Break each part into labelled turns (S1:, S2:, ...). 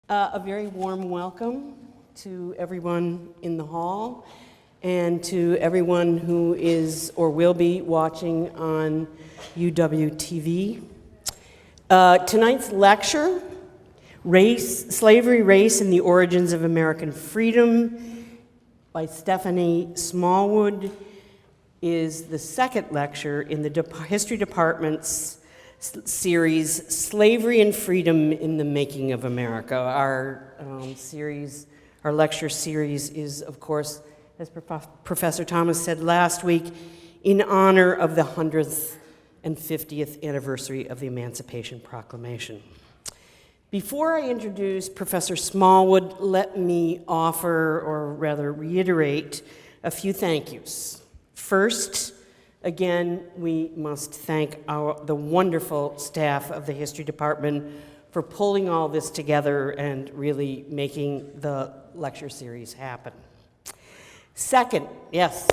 S1: A very warm welcome to everyone in the hall and to everyone who is or will be watching on UwTV. Tonight's lecture, Slavery, Race, and the Origins of American Freedom by Stephanie Smallwood, is the second lecture in the History Department's series, Slavery and Freedom in the Making of America. Our lecture series is, of course, as Professor Thomas said last week, in honor of the 150th anniversary of the Emancipation Proclamation. Before I introduce Professor Smallwood, let me offer, or rather reiterate, a few thank yous. First, again, we must thank the wonderful staff of the History Department for pulling all this together and really making the lecture series happen. Second, yes.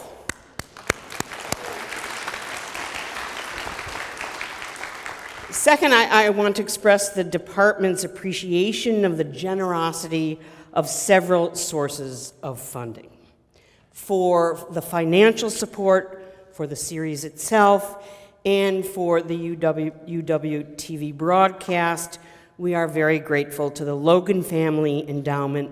S1: Second, I want to express the department's appreciation of the generosity of several sources of funding. For the financial support for the series itself, and for the UwTV broadcast, we are very grateful to the Logan Family Endowment,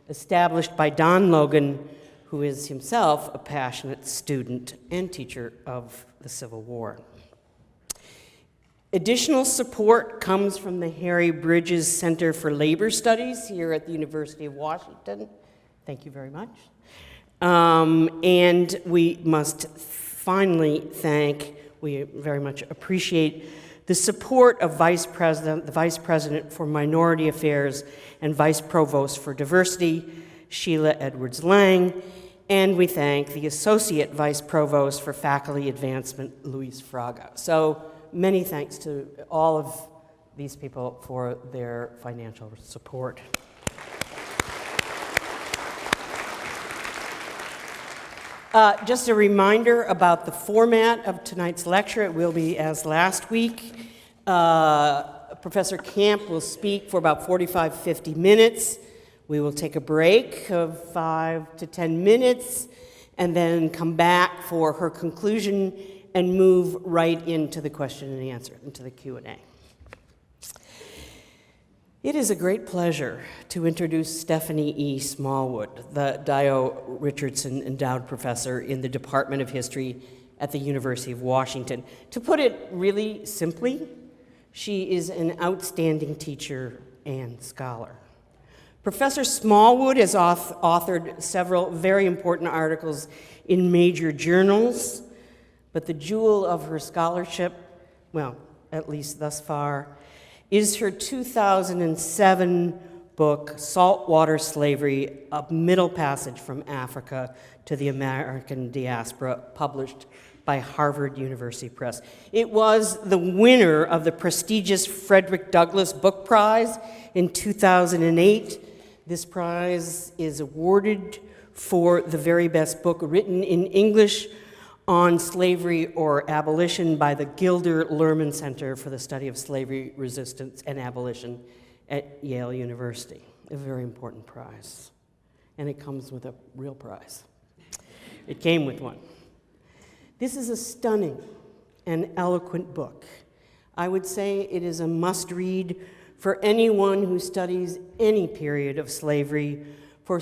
S1: established by Don Logan, who is himself a passionate student and teacher of the Civil War. Additional support comes from the Harry Bridges Center for Labor Studies here at the University of Washington. Thank you very much. And we must finally we very much appreciate the support of the Vice President for Minority Affairs and Vice Provost for Diversity, Sheila Edwards-Lang, and we thank the Associate Vice Provost for Faculty Advancement, Luis Fraga. So many thanks to all of these people for their financial support. Just a reminder about the format of tonight's lecture. It will be as last week. Professor Camp will speak for about 45-50 minutes. We will take a break of 5 to 10 minutes and then come back for her conclusion and move right into the question and answer, into the Q&A. It is a great pleasure to introduce Stephanie E. Smallwood, the Dio Richardson Endowed Professor in the Department of History at the University of Washington. To put it really simply, she is an outstanding teacher and scholar. Professor Smallwood has authored several very important articles in major journals, but the jewel of her scholarship, well, at least thus far, is her 2007 book, Saltwater Slavery, A Middle Passage from Africa to the American Diaspora, published by Harvard University Press. It was the winner of the prestigious Frederick Douglass Book Prize in 2008. This prize is awarded for the very best book written in English on slavery or abolition by the Gilder Lehrman Center for the Study of Slavery, Resistance, and Abolition at Yale University. A very important prize. And it comes with a real prize. It came with one. This is a stunning and eloquent book. I would say it is a must-read for anyone who studies any period of slavery, for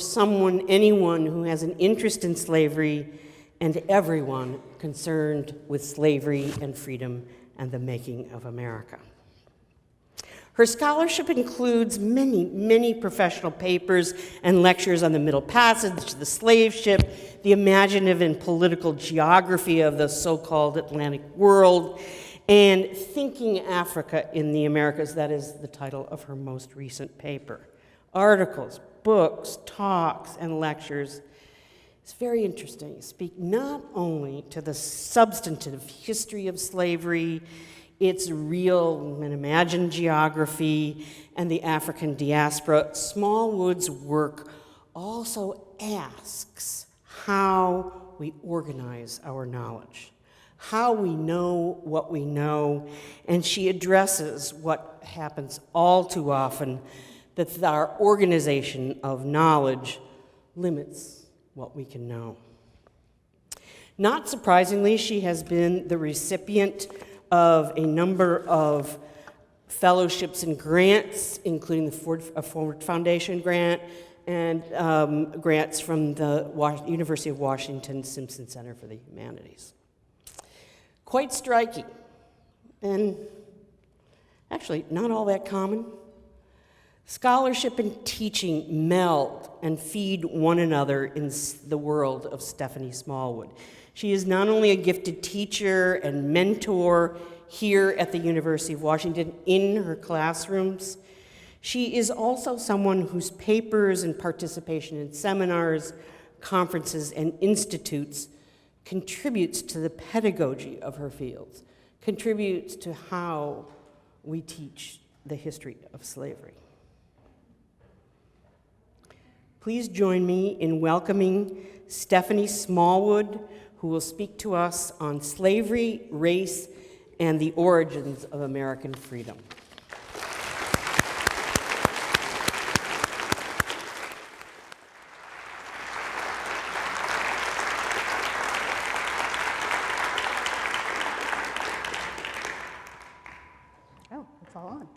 S1: anyone who has an interest in slavery, and everyone concerned with slavery and freedom and the making of America. Her scholarship includes many, many professional papers and lectures on the Middle Passage, the slave ship, the imaginative and political geography of the so-called Atlantic world, and Thinking Africa in the Americas. That is the title of her most recent paper. Articles, books, talks, and lectures. It's very interesting. Speak not only to the substantive history of slavery, its real and imagined geography, and the African diaspora. Smallwood's work also asks how we organize our knowledge, how we know what we know, and she addresses what happens all too often, that our organization of knowledge limits what we can know. Not surprisingly, she has been the recipient of a number of fellowships and grants, including the Ford Foundation grant and grants from the University of Washington Simpson Center for the Humanities. Quite striking, and actually not all that common. Scholarship and teaching meld and feed one another in the world of Stephanie Smallwood. She is not only a gifted teacher and mentor here at the University of Washington in her classrooms, she is also someone whose papers and participation in seminars, conferences, and institutes contributes to the pedagogy of her fields, contributes to how we teach the history of slavery. Please join me in welcoming Stephanie Smallwood, who will speak to us on slavery, race, and the origins of American freedom.
S2: Oh, it's all on.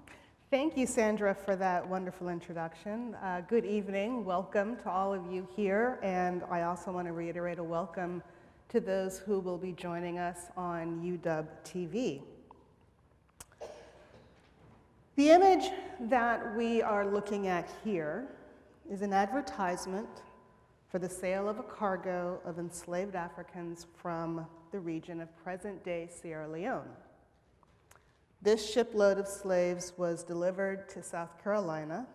S2: Thank you, Sandra, for that wonderful introduction. Good evening. Welcome to all of you here, and I also want to reiterate a welcome to those who will be joining us on UW TV. The image that we are looking at here is an advertisement for the sale of a cargo of enslaved Africans from the region of present-day Sierra Leone. This shipload of slaves was delivered to South Carolina,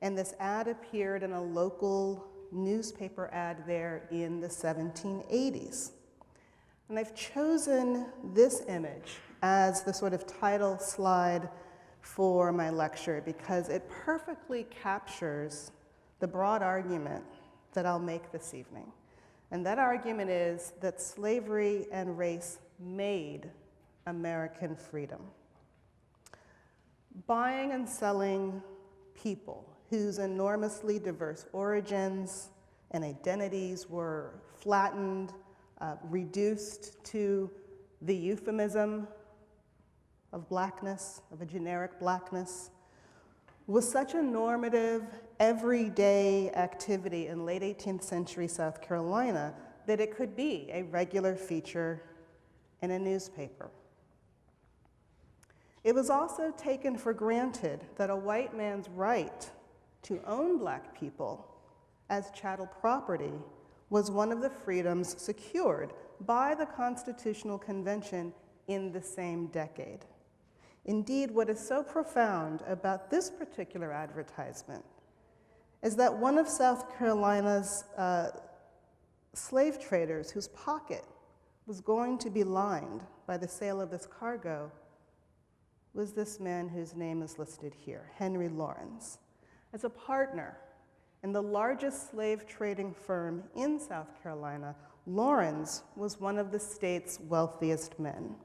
S2: and this ad appeared in a local newspaper ad there in the 1780s. And I've chosen this image as the sort of title slide for my lecture because it perfectly captures the broad argument that I'll make this evening. And that argument is that slavery and race made American freedom. Buying and selling people whose enormously diverse origins and identities were flattened, reduced to the euphemism of blackness, of a generic blackness, was such a normative, everyday activity in late 18th century South Carolina that it could be a regular feature in a newspaper. It was also taken for granted that a white man's right to own black people as chattel property was one of the freedoms secured by the Constitutional Convention in the same decade. Indeed, what is so profound about this particular advertisement is that one of South Carolina's slave traders whose pocket was going to be lined by the sale of this cargo was this man whose name is listed here, Henry Lawrence. As a partner in the largest slave trading firm in South Carolina, Lawrence was one of the state's wealthiest men.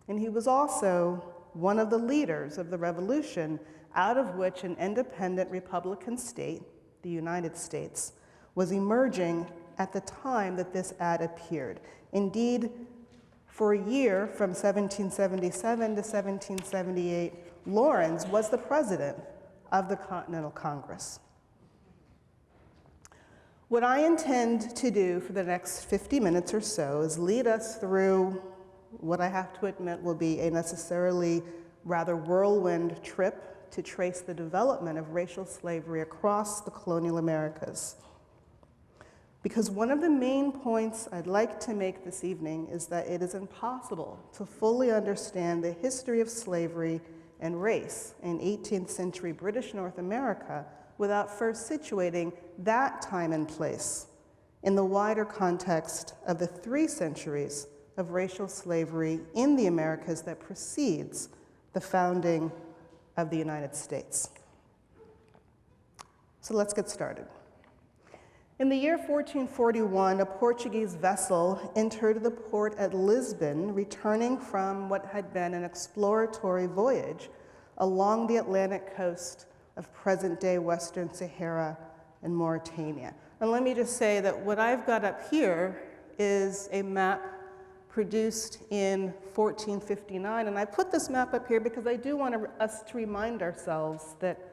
S2: And he was also one of the leaders of the revolution out of which an independent Republican state, the United States, was emerging at the time that this ad appeared. Indeed, for a year, from 1777 to 1778, Lawrence was the president of the Continental Congress. What I intend to do for the next 50 minutes or so is lead us through what I have to admit will be a necessarily rather whirlwind trip to trace the development of racial slavery across the colonial Americas. Because one of the main points I'd like to make this evening is that it is impossible to fully understand the history of slavery and race in 18th century British North America without first situating that time and place in the wider context of the 3 centuries of racial slavery in the Americas that precedes the founding of the United States. So let's get started. In the year 1441, a Portuguese vessel entered the port at Lisbon, returning from what had been an exploratory voyage along the Atlantic coast of present-day Western Sahara and Mauritania. And let me just say that what I've got up here is a map produced in 1459, and I put this map up here because I do want us to remind ourselves that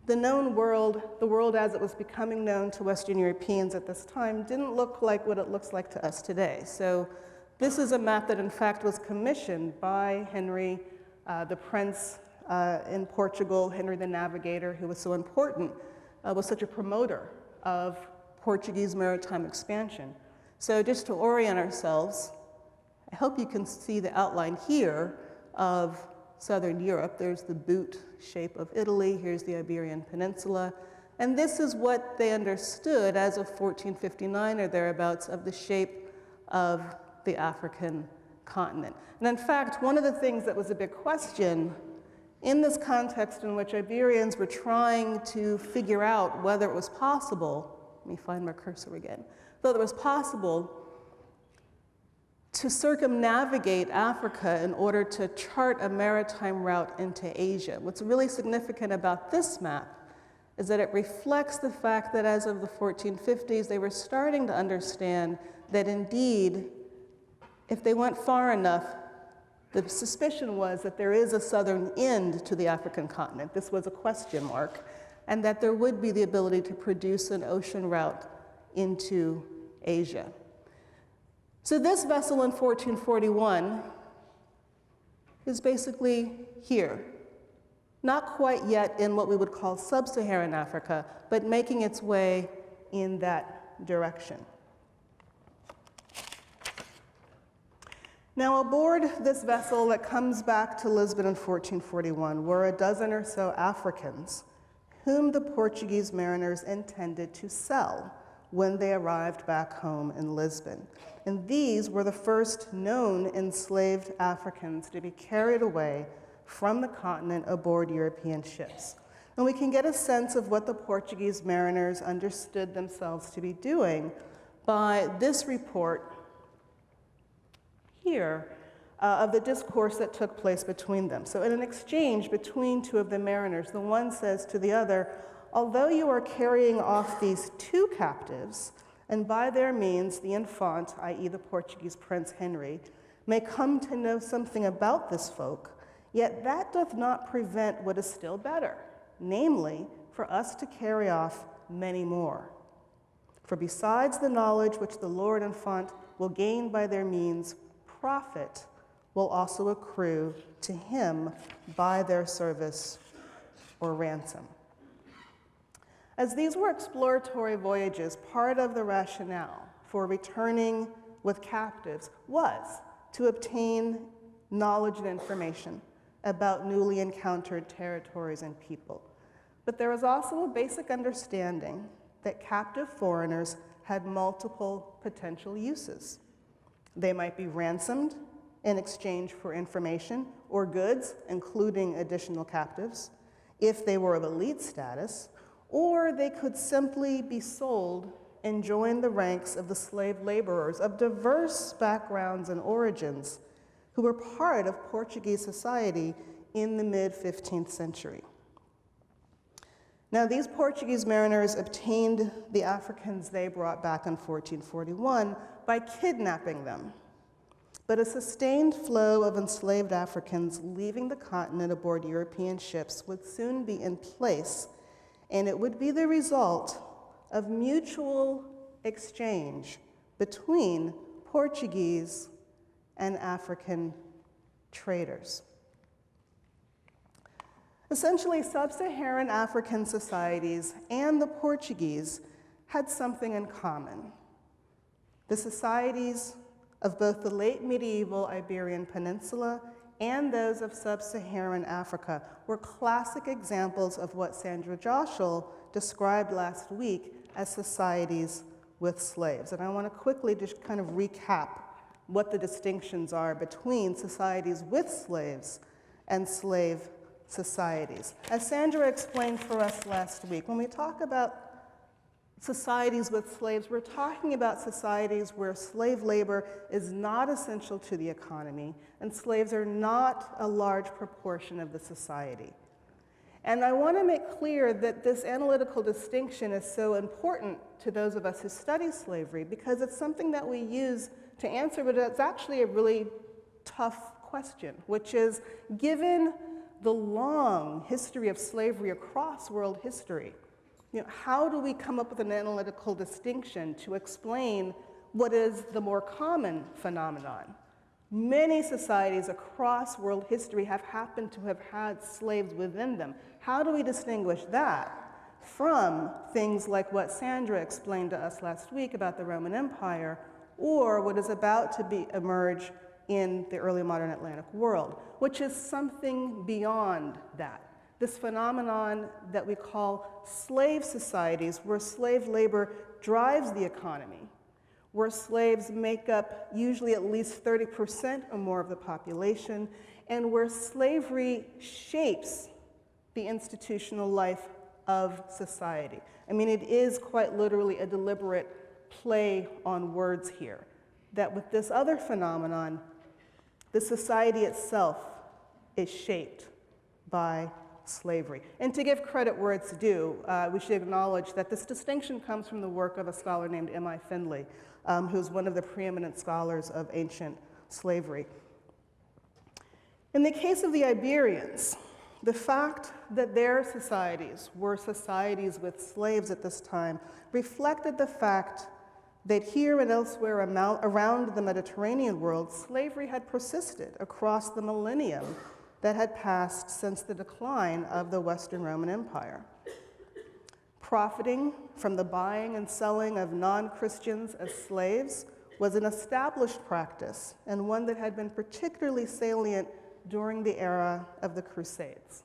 S2: the known world, the world as it was becoming known to Western Europeans at this time, didn't look like what it looks like to us today. So this is a map that in fact was commissioned by Henry, the Prince in Portugal, Henry the Navigator, who was so important, was such a promoter of Portuguese maritime expansion. So just to orient ourselves, I hope you can see the outline here of Southern Europe. There's the boot shape of Italy, here's the Iberian Peninsula, and this is what they understood as of 1459 or thereabouts of the shape of the African continent. And in fact, one of the things that was a big question in this context in which Iberians were trying to figure out whether it was possible, let me find my cursor again, whether it was possible to circumnavigate Africa in order to chart a maritime route into Asia. What's really significant about this map is that it reflects the fact that as of the 1450s, they were starting to understand that indeed, if they went far enough, the suspicion was that there is a southern end to the African continent. This was a question mark, and that there would be the ability to produce an ocean route into Asia. So this vessel in 1441 is basically here, not quite yet in what we would call sub-Saharan Africa, but making its way in that direction. Now, aboard this vessel that comes back to Lisbon in 1441 were a dozen or so Africans whom the Portuguese mariners intended to sell when they arrived back home in Lisbon. And these were the first known enslaved Africans to be carried away from the continent aboard European ships. And we can get a sense of what the Portuguese mariners understood themselves to be doing by this report here of the discourse that took place between them. So in an exchange between two of the mariners, the one says to the other, "Although you are carrying off these two captives, and by their means the infant, i.e. the Portuguese Prince Henry, may come to know something about this folk, yet that doth not prevent what is still better, namely, for us to carry off many more. For besides the knowledge which the Lord Infant will gain by their means, profit will also accrue to him by their service or ransom." As these were exploratory voyages, part of the rationale for returning with captives was to obtain knowledge and information about newly encountered territories and people. But there was also a basic understanding that captive foreigners had multiple potential uses. They might be ransomed in exchange for information or goods, including additional captives, if they were of elite status, or they could simply be sold and join the ranks of the slave laborers of diverse backgrounds and origins who were part of Portuguese society in the mid-15th century. Now, these Portuguese mariners obtained the Africans they brought back in 1441 by kidnapping them. But a sustained flow of enslaved Africans leaving the continent aboard European ships would soon be in place, and it would be the result of mutual exchange between Portuguese and African traders. Essentially, sub-Saharan African societies and the Portuguese had something in common. The societies of both the late medieval Iberian Peninsula and those of sub-Saharan Africa were classic examples of what Sandra Joshua described last week as societies with slaves. And I want to quickly just kind of recap what the distinctions are between societies with slaves and slave societies. As Sandra explained for us last week, when we talk about societies with slaves, we're talking about societies where slave labor is not essential to the economy, and slaves are not a large proportion of the society. And I want to make clear that this analytical distinction is so important to those of us who study slavery because it's something that we use to answer, but it's actually a really tough question, which is, given the long history of slavery across world history, how do we come up with an analytical distinction to explain what is the more common phenomenon? Many societies across world history have happened to have had slaves within them. How do we distinguish that from things like what Sandra explained to us last week about the Roman Empire, or what is about to emerge in the early modern Atlantic world, which is something beyond that? This phenomenon that we call slave societies, where slave labor drives the economy, where slaves make up usually at least 30% or more of the population, and where slavery shapes the institutional life of society. I mean, it is quite literally a deliberate play on words here, that with this other phenomenon, the society itself is shaped by slavery. And to give credit where it's due, we should acknowledge that this distinction comes from the work of a scholar named M.I. Findley, who's one of the preeminent scholars of ancient slavery. In the case of the Iberians, the fact that their societies were societies with slaves at this time reflected the fact that here and elsewhere around the Mediterranean world, slavery had persisted across the millennium that had passed since the decline of the Western Roman Empire. Profiting from the buying and selling of non-Christians as slaves was an established practice, and one that had been particularly salient during the era of the Crusades.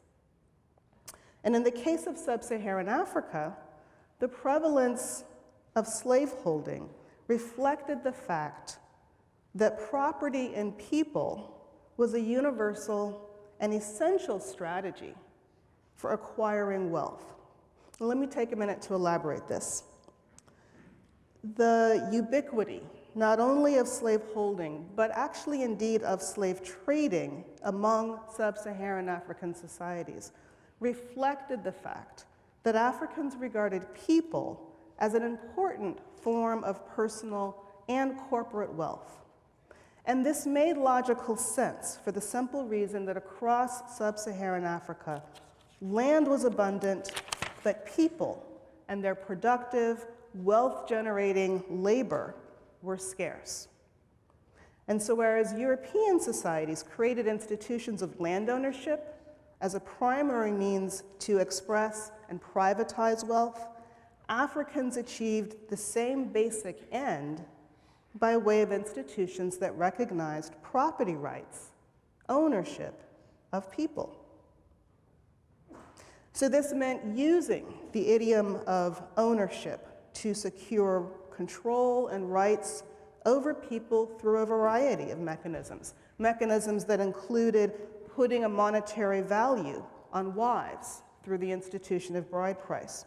S2: And in the case of sub-Saharan Africa, the prevalence of slaveholding reflected the fact that property in people was a universal and essential strategy for acquiring wealth. Let me take a minute to elaborate this. The ubiquity, not only of slaveholding, but actually indeed of slave trading among sub-Saharan African societies, reflected the fact that Africans regarded people as an important form of personal and corporate wealth. And this made logical sense for the simple reason that across sub-Saharan Africa, land was abundant, but people and their productive, wealth-generating labor were scarce. And so whereas European societies created institutions of land ownership as a primary means to express and privatize wealth, Africans achieved the same basic end by way of institutions that recognized property rights, ownership of people. So this meant using the idiom of ownership to secure control and rights over people through a variety of mechanisms. Mechanisms that included putting a monetary value on wives through the institution of bride price,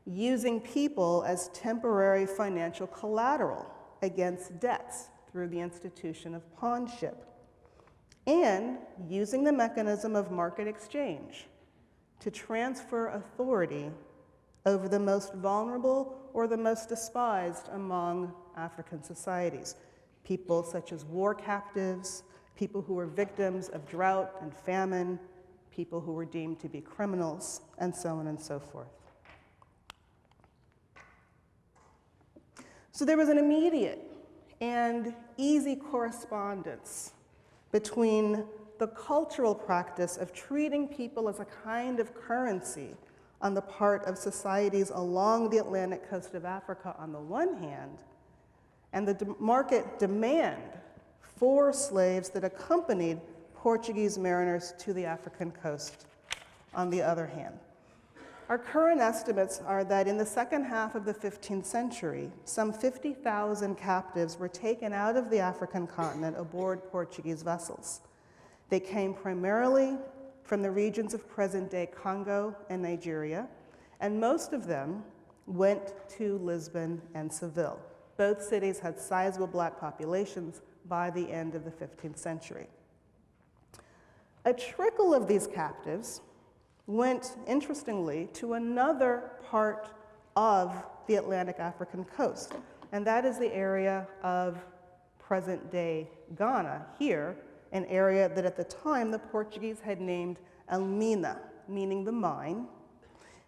S2: using people as temporary financial collateral against debts through the institution of pawnship, and using the mechanism of market exchange to transfer authority over the most vulnerable or the most despised among African societies, people such as war captives, people who were victims of drought and famine, people who were deemed to be criminals, and so on and so forth. So there was an immediate and easy correspondence between the cultural practice of treating people as a kind of currency on the part of societies along the Atlantic coast of Africa on the one hand, and the market demand for slaves that accompanied Portuguese mariners to the African coast on the other hand. Our current estimates are that in the second half of the 15th century, some 50,000 captives were taken out of the African continent aboard Portuguese vessels. They came primarily from the regions of present-day Congo and Nigeria, and most of them went to Lisbon and Seville. Both cities had sizable black populations by the end of the 15th century. A trickle of these captives went, interestingly, to another part of the Atlantic African coast, and that is the area of present-day Ghana, here, an area that at the time the Portuguese had named Elmina, meaning the mine,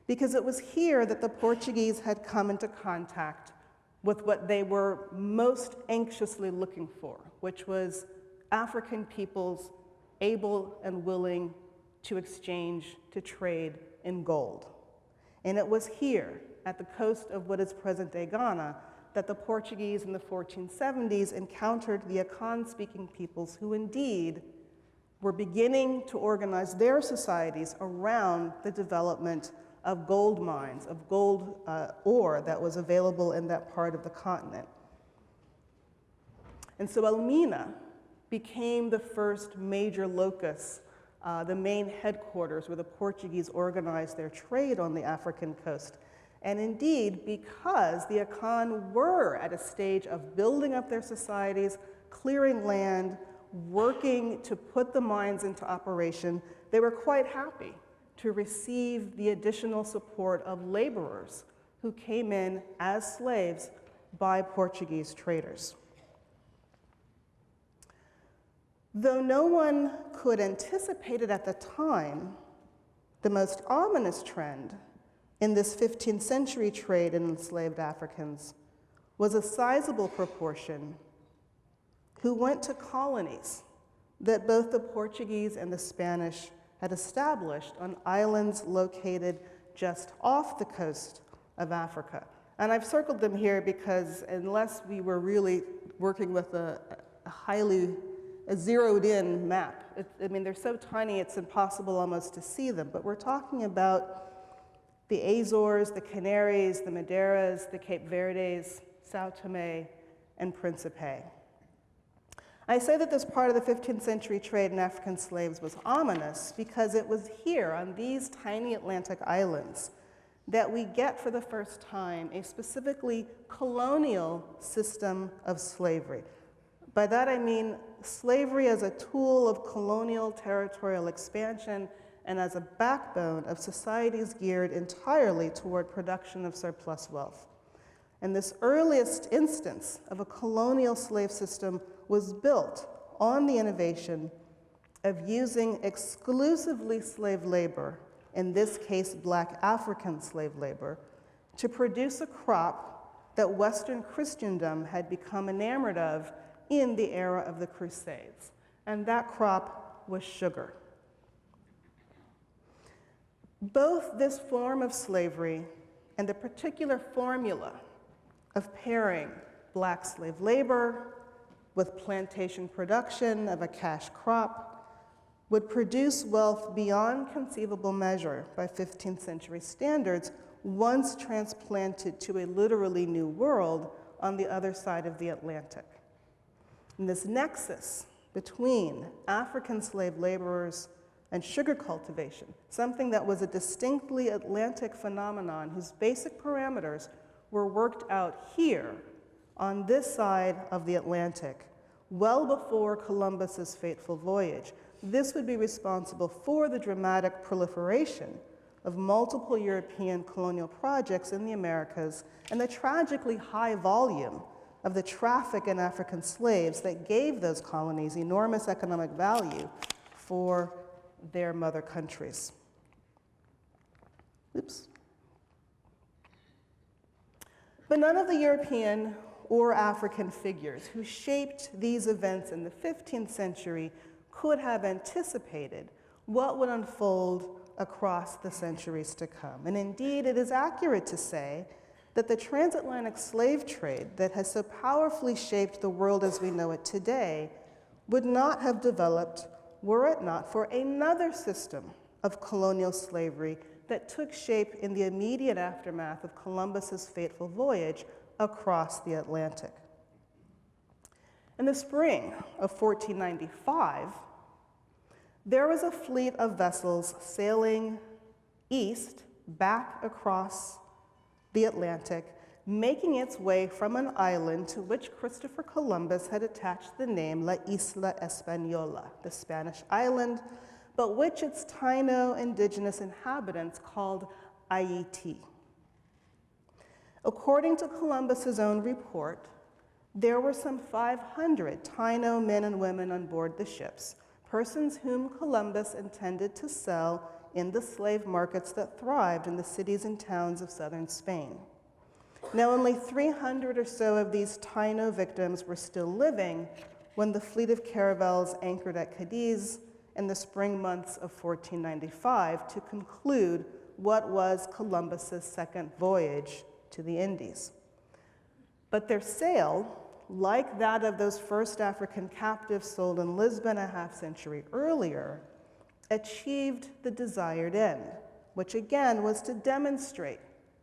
S2: because it was here that the Portuguese had come into contact with what they were most anxiously looking for, which was African peoples able and willing to exchange, to trade in gold. And it was here, at the coast of what is present-day Ghana, that the Portuguese in the 1470s encountered the Akan-speaking peoples who indeed were beginning to organize their societies around the development of gold mines, of gold ore that was available in that part of the continent. And so Elmina became the first major locus, the main headquarters where the Portuguese organized their trade on the African coast. And indeed, because the Akan were at a stage of building up their societies, clearing land, working to put the mines into operation, they were quite happy to receive the additional support of laborers who came in as slaves by Portuguese traders. Though no one could anticipate it at the time, the most ominous trend in this 15th century trade in enslaved Africans was a sizable proportion who went to colonies that both the Portuguese and the Spanish had established on islands located just off the coast of Africa. And I've circled them here because unless we were really working with a highly zeroed-in map, I mean, they're so tiny it's impossible almost to see them, but we're talking about the Azores, the Canaries, the Madeiras, the Cape Verdes, Sao Tome, and Principe. I say that this part of the 15th century trade in African slaves was ominous because it was here on these tiny Atlantic islands that we get for the first time a specifically colonial system of slavery. By that I mean slavery as a tool of colonial territorial expansion and as a backbone of societies geared entirely toward production of surplus wealth. And this earliest instance of a colonial slave system was built on the innovation of using exclusively slave labor, in this case Black African slave labor, to produce a crop that Western Christendom had become enamored of in the era of the Crusades. And that crop was sugar. Both this form of slavery and the particular formula of pairing Black slave labor with plantation production of a cash crop would produce wealth beyond conceivable measure by 15th century standards once transplanted to a literally new world on the other side of the Atlantic. And this nexus between African slave laborers and sugar cultivation, something that was a distinctly Atlantic phenomenon whose basic parameters were worked out here on this side of the Atlantic, well before Columbus's fateful voyage. This would be responsible for the dramatic proliferation of multiple European colonial projects in the Americas and the tragically high volume of the traffic in African slaves that gave those colonies enormous economic value for their mother countries. Oops. But none of the European or African figures who shaped these events in the 15th century could have anticipated what would unfold across the centuries to come. And indeed, it is accurate to say that the transatlantic slave trade that has so powerfully shaped the world as we know it today would not have developed were it not for another system of colonial slavery that took shape in the immediate aftermath of Columbus's fateful voyage across the Atlantic. In the spring of 1495, there was a fleet of vessels sailing east back across the Atlantic, making its way from an island to which Christopher Columbus had attached the name La Isla Española, the Spanish island, but which its Taino indigenous inhabitants called Haiti. According to Columbus's own report, there were some 500 Taino men and women on board the ships, persons whom Columbus intended to sell in the slave markets that thrived in the cities and towns of southern Spain. Now, only 300 or so of these Taino victims were still living when the fleet of caravels anchored at Cadiz in the spring months of 1495 to conclude what was Columbus's second voyage to the Indies. But their sail, like that of those first African captives sold in Lisbon a half-century earlier, achieved the desired end, which again was to demonstrate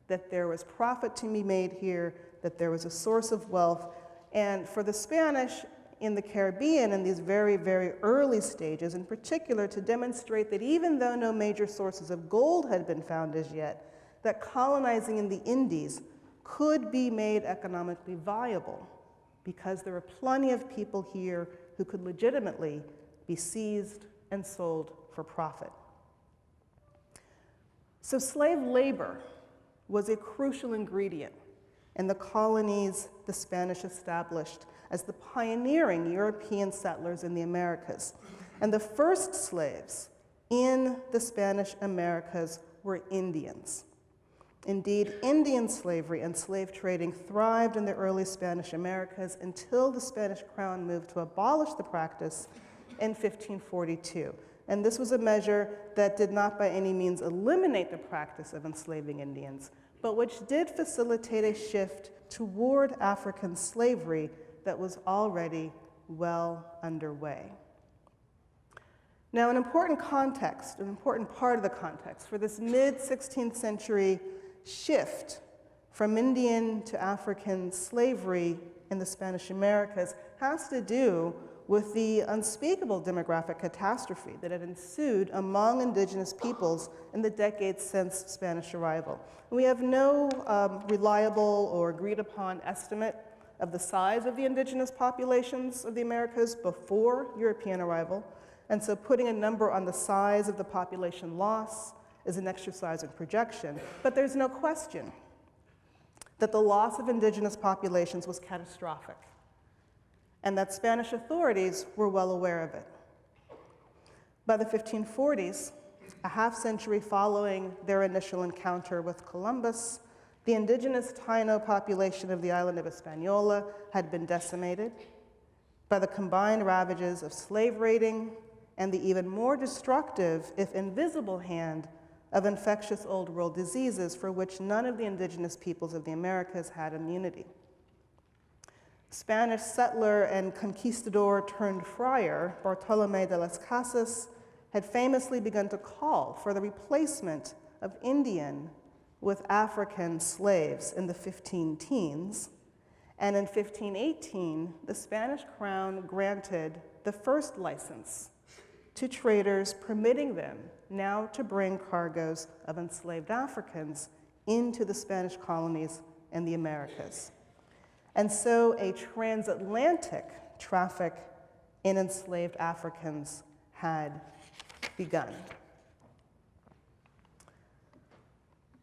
S2: that there was profit to be made here, that there was a source of wealth, and for the Spanish in the Caribbean in these very, very early stages, in particular to demonstrate that even though no major sources of gold had been found as yet, that colonizing in the Indies could be made economically viable because there were plenty of people here who could legitimately be seized and sold for profit. So slave labor was a crucial ingredient in the colonies the Spanish established as the pioneering European settlers in the Americas. And the first slaves in the Spanish Americas were Indians. Indeed, Indian slavery and slave trading thrived in the early Spanish Americas until the Spanish crown moved to abolish the practice in 1542. And this was a measure that did not by any means eliminate the practice of enslaving Indians, but which did facilitate a shift toward African slavery that was already well underway. Now, an important context, an important part of the context for this mid-16th century shift from Indian to African slavery in the Spanish Americas has to do with the unspeakable demographic catastrophe that had ensued among indigenous peoples in the decades since Spanish arrival. We have no reliable or agreed upon estimate of the size of the indigenous populations of the Americas before European arrival, and so putting a number on the size of the population loss is an exercise in projection. But there's no question that the loss of indigenous populations was catastrophic, and that Spanish authorities were well aware of it. By the 1540s, a half-century following their initial encounter with Columbus, the indigenous Taino population of the island of Hispaniola had been decimated by the combined ravages of slave raiding and the even more destructive, if invisible, hand of infectious old world diseases for which none of the indigenous peoples of the Americas had immunity. Spanish settler and conquistador turned friar Bartolomé de las Casas had famously begun to call for the replacement of Indian with African slaves in the 15-teens, and in 1518, the Spanish crown granted the first license to traders, permitting them now to bring cargoes of enslaved Africans into the Spanish colonies in the Americas. And so a transatlantic traffic in enslaved Africans had begun.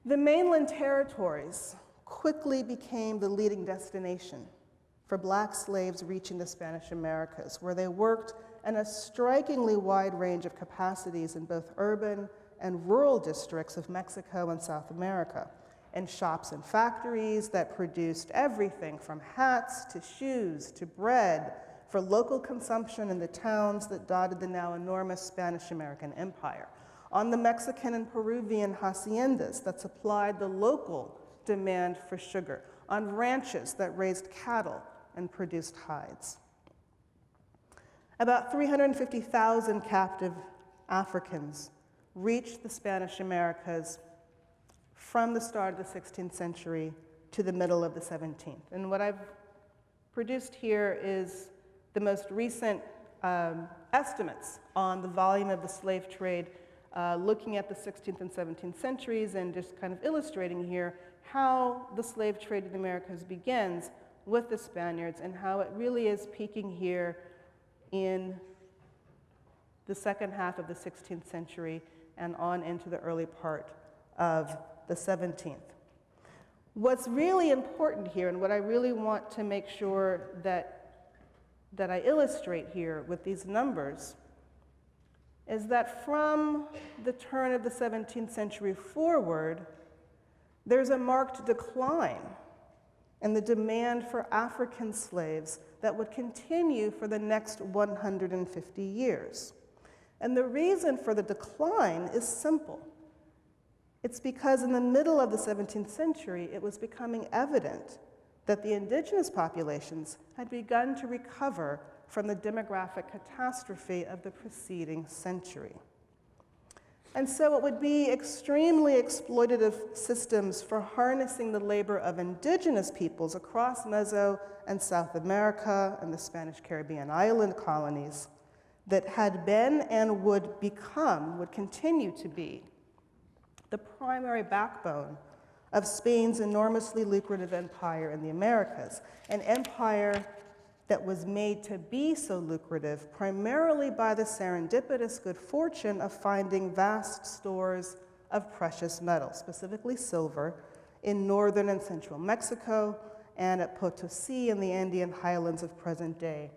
S2: The mainland territories quickly became the leading destination for Black slaves reaching the Spanish Americas, where they worked in a strikingly wide range of capacities in both urban and rural districts of Mexico and South America, in shops and factories that produced everything from hats to shoes to bread for local consumption in the towns that dotted the now enormous Spanish-American empire, on the Mexican and Peruvian haciendas that supplied the local demand for sugar, on ranches that raised cattle and produced hides. About 350,000 captive Africans reached the Spanish Americas from the start of the 16th century to the middle of the 17th. And what I've produced here is the most recent estimates on the volume of the slave trade, looking at the 16th and 17th centuries and just kind of illustrating here how the slave trade in the Americas begins with the Spaniards and how it really is peaking here in the second half of the 16th century and on into the early part of the 17th. What's really important here, and what I really want to make sure that I illustrate here with these numbers, is that from the turn of the 17th century forward, there's a marked decline in the demand for African slaves that would continue for the next 150 years. And the reason for the decline is simple. It's because in the middle of the 17th century, it was becoming evident that the indigenous populations had begun to recover from the demographic catastrophe of the preceding century. And so it would be extremely exploitative systems for harnessing the labor of indigenous peoples across Meso and South America and the Spanish Caribbean island colonies that had been and would continue to be the primary backbone of Spain's enormously lucrative empire in the Americas, an empire that was made to be so lucrative primarily by the serendipitous good fortune of finding vast stores of precious metals, specifically silver, in northern and central Mexico and at Potosi in the Andean highlands of present-day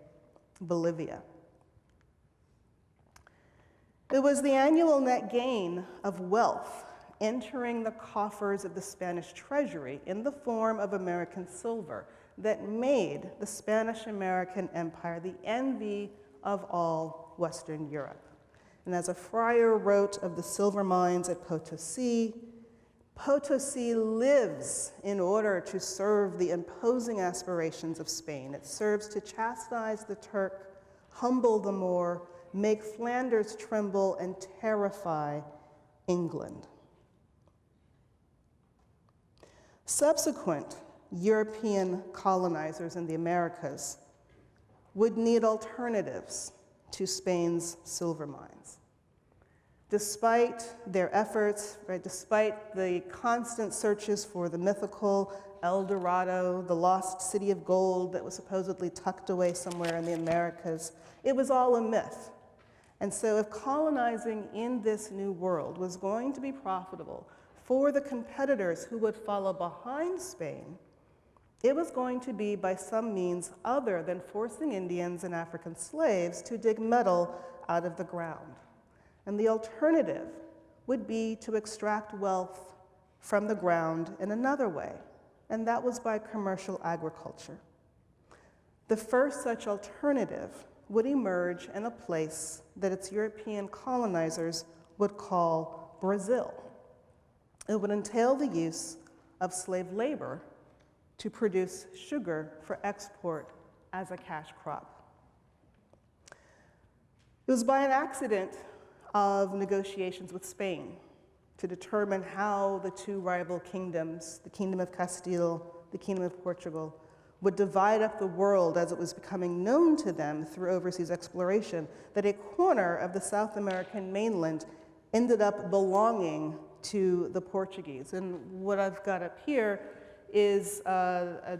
S2: Bolivia. It was the annual net gain of wealth entering the coffers of the Spanish treasury in the form of American silver that made the Spanish-American Empire the envy of all Western Europe. And as a friar wrote of the silver mines at Potosi, Potosi lives in order to serve the imposing aspirations of Spain. It serves to chastise the Turk, humble the Moor, make Flanders tremble, and terrify England. Subsequent European colonizers in the Americas would need alternatives to Spain's silver mines. Despite their efforts, despite the constant searches for the mythical El Dorado, the lost city of gold that was supposedly tucked away somewhere in the Americas, it was all a myth. And so if colonizing in this new world was going to be profitable for the competitors who would follow behind Spain, it was going to be by some means other than forcing Indians and African slaves to dig metal out of the ground. And the alternative would be to extract wealth from the ground in another way, and that was by commercial agriculture. The first such alternative would emerge in a place that its European colonizers would call Brazil. It would entail the use of slave labor to produce sugar for export as a cash crop. It was by an accident of negotiations with Spain to determine how the two rival kingdoms, the Kingdom of Castile, the Kingdom of Portugal, would divide up the world as it was becoming known to them through overseas exploration, that a corner of the South American mainland ended up belonging to the Portuguese. And what I've got up here is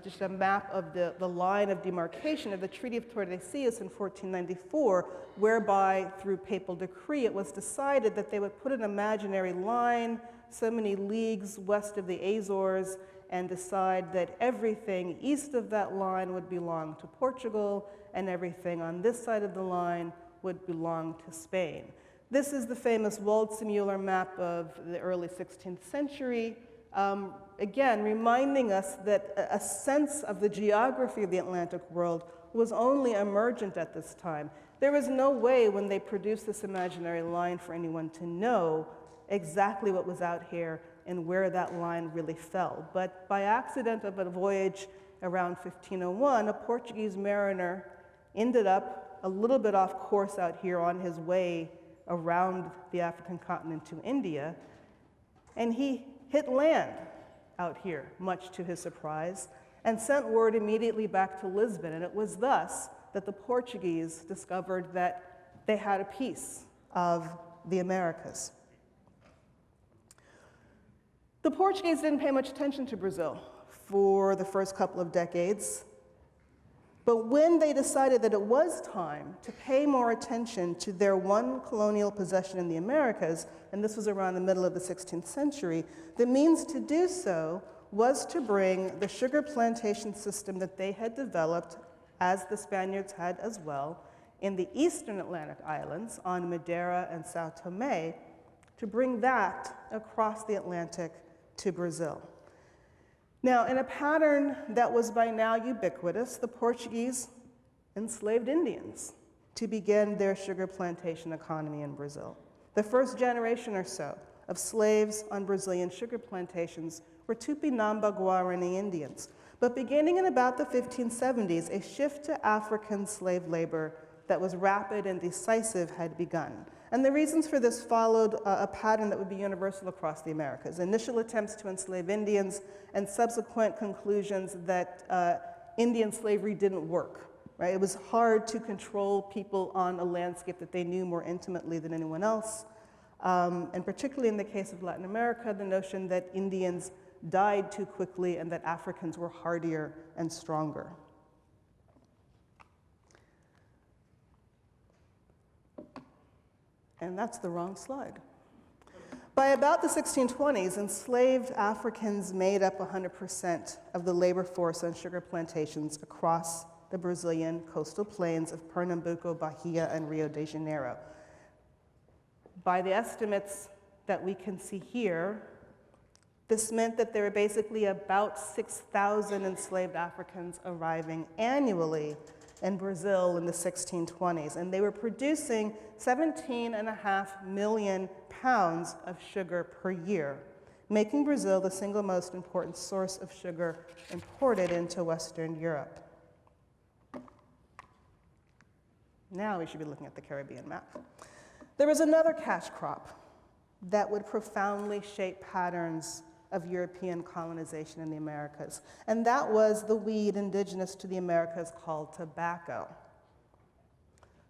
S2: just a map of the line of demarcation of the Treaty of Tordesillas in 1494, whereby, through papal decree, it was decided that they would put an imaginary line so many leagues west of the Azores and decide that everything east of that line would belong to Portugal and everything on this side of the line would belong to Spain. This is the famous Waldseemüller map of the early 16th century, again, reminding us that a sense of the geography of the Atlantic world was only emergent at this time. There was no way when they produced this imaginary line for anyone to know exactly what was out here and where that line really fell. But by accident of a voyage around 1501, a Portuguese mariner ended up a little bit off course out here on his way around the African continent to India, and he hit land out here, much to his surprise, and sent word immediately back to Lisbon. And it was thus that the Portuguese discovered that they had a piece of the Americas. The Portuguese didn't pay much attention to Brazil for the first couple of decades. But when they decided that it was time to pay more attention to their one colonial possession in the Americas, and this was around the middle of the 16th century, the means to do so was to bring the sugar plantation system that they had developed, as the Spaniards had as well, in the eastern Atlantic islands on Madeira and Sao Tome, to bring that across the Atlantic to Brazil. Now, in a pattern that was by now ubiquitous, the Portuguese enslaved Indians to begin their sugar plantation economy in Brazil. The first generation or so of slaves on Brazilian sugar plantations were Tupinamba Guarani Indians. But beginning in about the 1570s, a shift to African slave labor that was rapid and decisive had begun. And the reasons for this followed a pattern that would be universal across the Americas. Initial attempts to enslave Indians and subsequent conclusions that Indian slavery didn't work, right? It was hard to control people on a landscape that they knew more intimately than anyone else. And particularly in the case of Latin America, the notion that Indians died too quickly and that Africans were hardier and stronger. And that's the wrong slide. By about the 1620s, enslaved Africans made up 100% of the labor force on sugar plantations across the Brazilian coastal plains of Pernambuco, Bahia, and Rio de Janeiro. By the estimates that we can see here, this meant that there were basically about 6,000 enslaved Africans arriving annually in Brazil in the 1620s, and they were producing 17.5 million pounds of sugar per year, making Brazil the single most important source of sugar imported into Western Europe. Now we should be looking at the Caribbean map. There was another cash crop that would profoundly shape patterns of European colonization in the Americas, and that was the weed indigenous to the Americas called tobacco.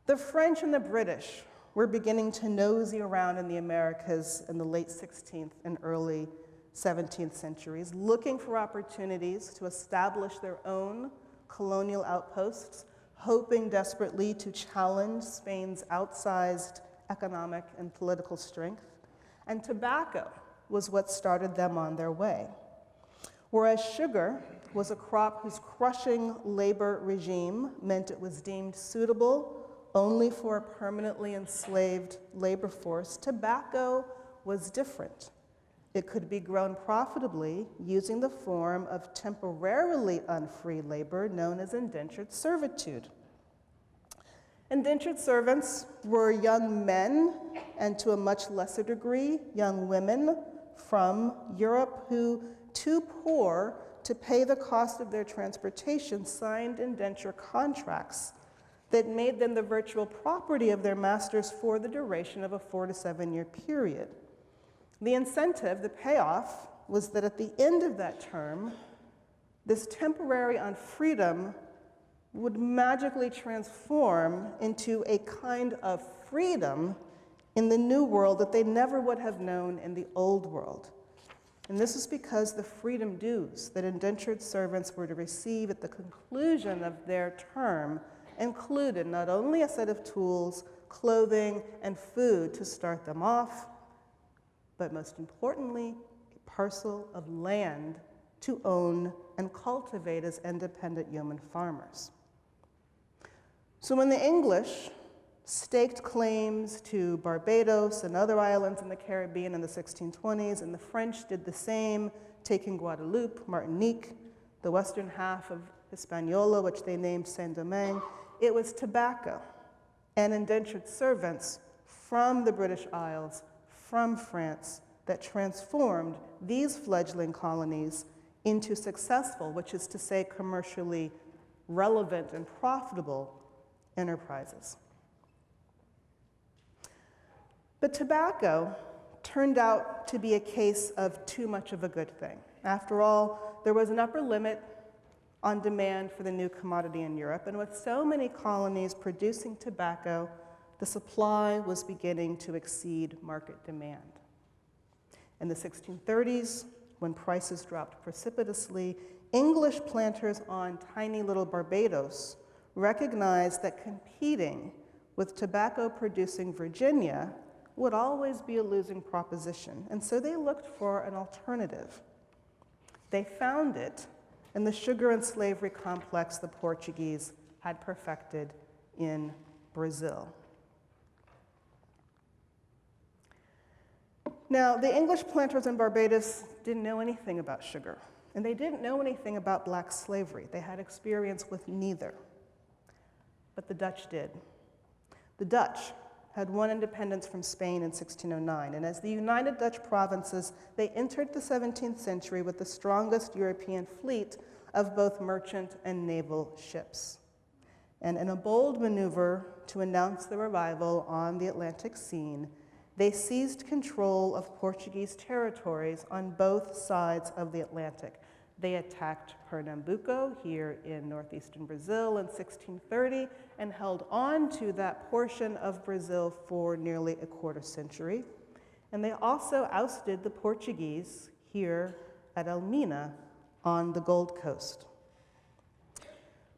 S2: The French and the British were beginning to nosy around in the Americas in the late 16th and early 17th centuries, looking for opportunities to establish their own colonial outposts, hoping desperately to challenge Spain's outsized economic and political strength. And tobacco was what started them on their way. Whereas sugar was a crop whose crushing labor regime meant it was deemed suitable only for a permanently enslaved labor force, tobacco was different. It could be grown profitably using the form of temporarily unfree labor known as indentured servitude. Indentured servants were young men, and to a much lesser degree, young women from Europe who, too poor to pay the cost of their transportation, signed indenture contracts that made them the virtual property of their masters for the duration of a 4 to 7 year period. The incentive, the payoff, was that at the end of that term, this temporary unfreedom would magically transform into a kind of freedom in the new world that they never would have known in the old world. And this is because the freedom dues that indentured servants were to receive at the conclusion of their term included not only a set of tools, clothing, and food to start them off, but most importantly, a parcel of land to own and cultivate as independent yeoman farmers. So when the English staked claims to Barbados and other islands in the Caribbean in the 1620s, and the French did the same, taking Guadeloupe, Martinique, the western half of Hispaniola, which they named Saint-Domingue, it was tobacco and indentured servants from the British Isles, from France, that transformed these fledgling colonies into successful, which is to say commercially relevant and profitable enterprises. But tobacco turned out to be a case of too much of a good thing. After all, there was an upper limit on demand for the new commodity in Europe, and with so many colonies producing tobacco, the supply was beginning to exceed market demand. In the 1630s, when prices dropped precipitously, English planters on tiny little Barbados recognized that competing with tobacco-producing Virginia would always be a losing proposition, and so they looked for an alternative. They found it in the sugar and slavery complex the Portuguese had perfected in Brazil. Now, the English planters in Barbados didn't know anything about sugar, and they didn't know anything about black slavery. They had experience with neither. But the Dutch did. The Dutch had won independence from Spain in 1609, and as the United Dutch Provinces, they entered the 17th century with the strongest European fleet of both merchant and naval ships. And in a bold maneuver to announce their arrival on the Atlantic scene, they seized control of Portuguese territories on both sides of the Atlantic. They attacked Pernambuco here in northeastern Brazil in 1630 and held on to that portion of Brazil for nearly a quarter century. And they also ousted the Portuguese here at Elmina on the Gold Coast.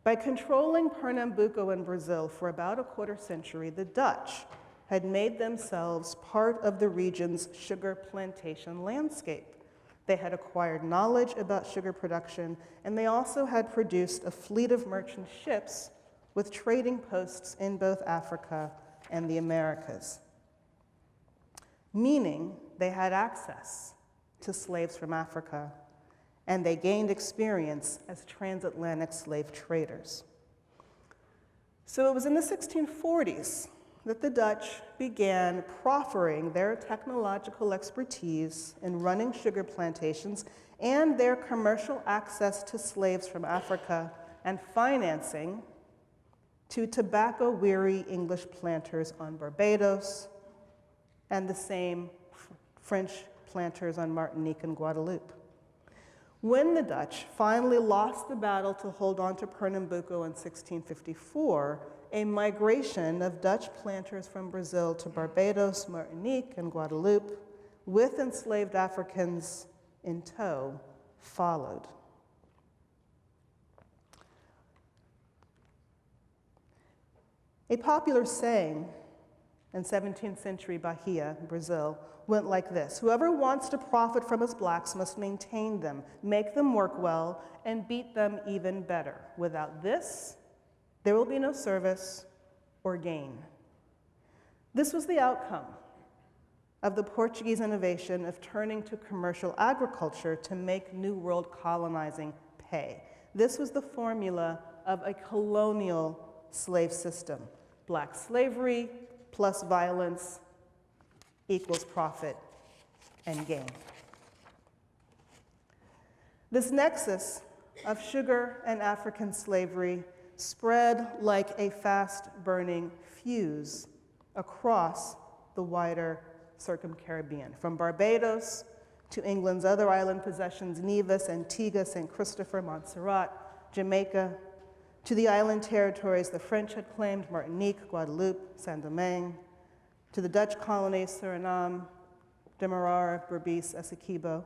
S2: By controlling Pernambuco in Brazil for about a quarter century, the Dutch had made themselves part of the region's sugar plantation landscape. They had acquired knowledge about sugar production, and they also had produced a fleet of merchant ships with trading posts in both Africa and the Americas, meaning they had access to slaves from Africa, and they gained experience as transatlantic slave traders. So it was in the 1640s that the Dutch began proffering their technological expertise in running sugar plantations and their commercial access to slaves from Africa and financing to tobacco-weary English planters on Barbados and the same French planters on Martinique and Guadeloupe. When the Dutch finally lost the battle to hold on to Pernambuco in 1654, a migration of Dutch planters from Brazil to Barbados, Martinique, and Guadeloupe, with enslaved Africans in tow, followed. A popular saying in 17th century Bahia, Brazil, went like this: whoever wants to profit from his blacks must maintain them, make them work well, and beat them even better. Without this, there will be no service or gain. This was the outcome of the Portuguese innovation of turning to commercial agriculture to make New World colonizing pay. This was the formula of a colonial slave system. Black slavery plus violence equals profit and gain. This nexus of sugar and African slavery spread like a fast-burning fuse across the wider Circum-Caribbean, from Barbados to England's other island possessions, Nevis, Antigua, St. Christopher, Montserrat, Jamaica, to the island territories the French had claimed, Martinique, Guadeloupe, Saint-Domingue, to the Dutch colonies, Suriname, Demerara, Berbice, Essequibo.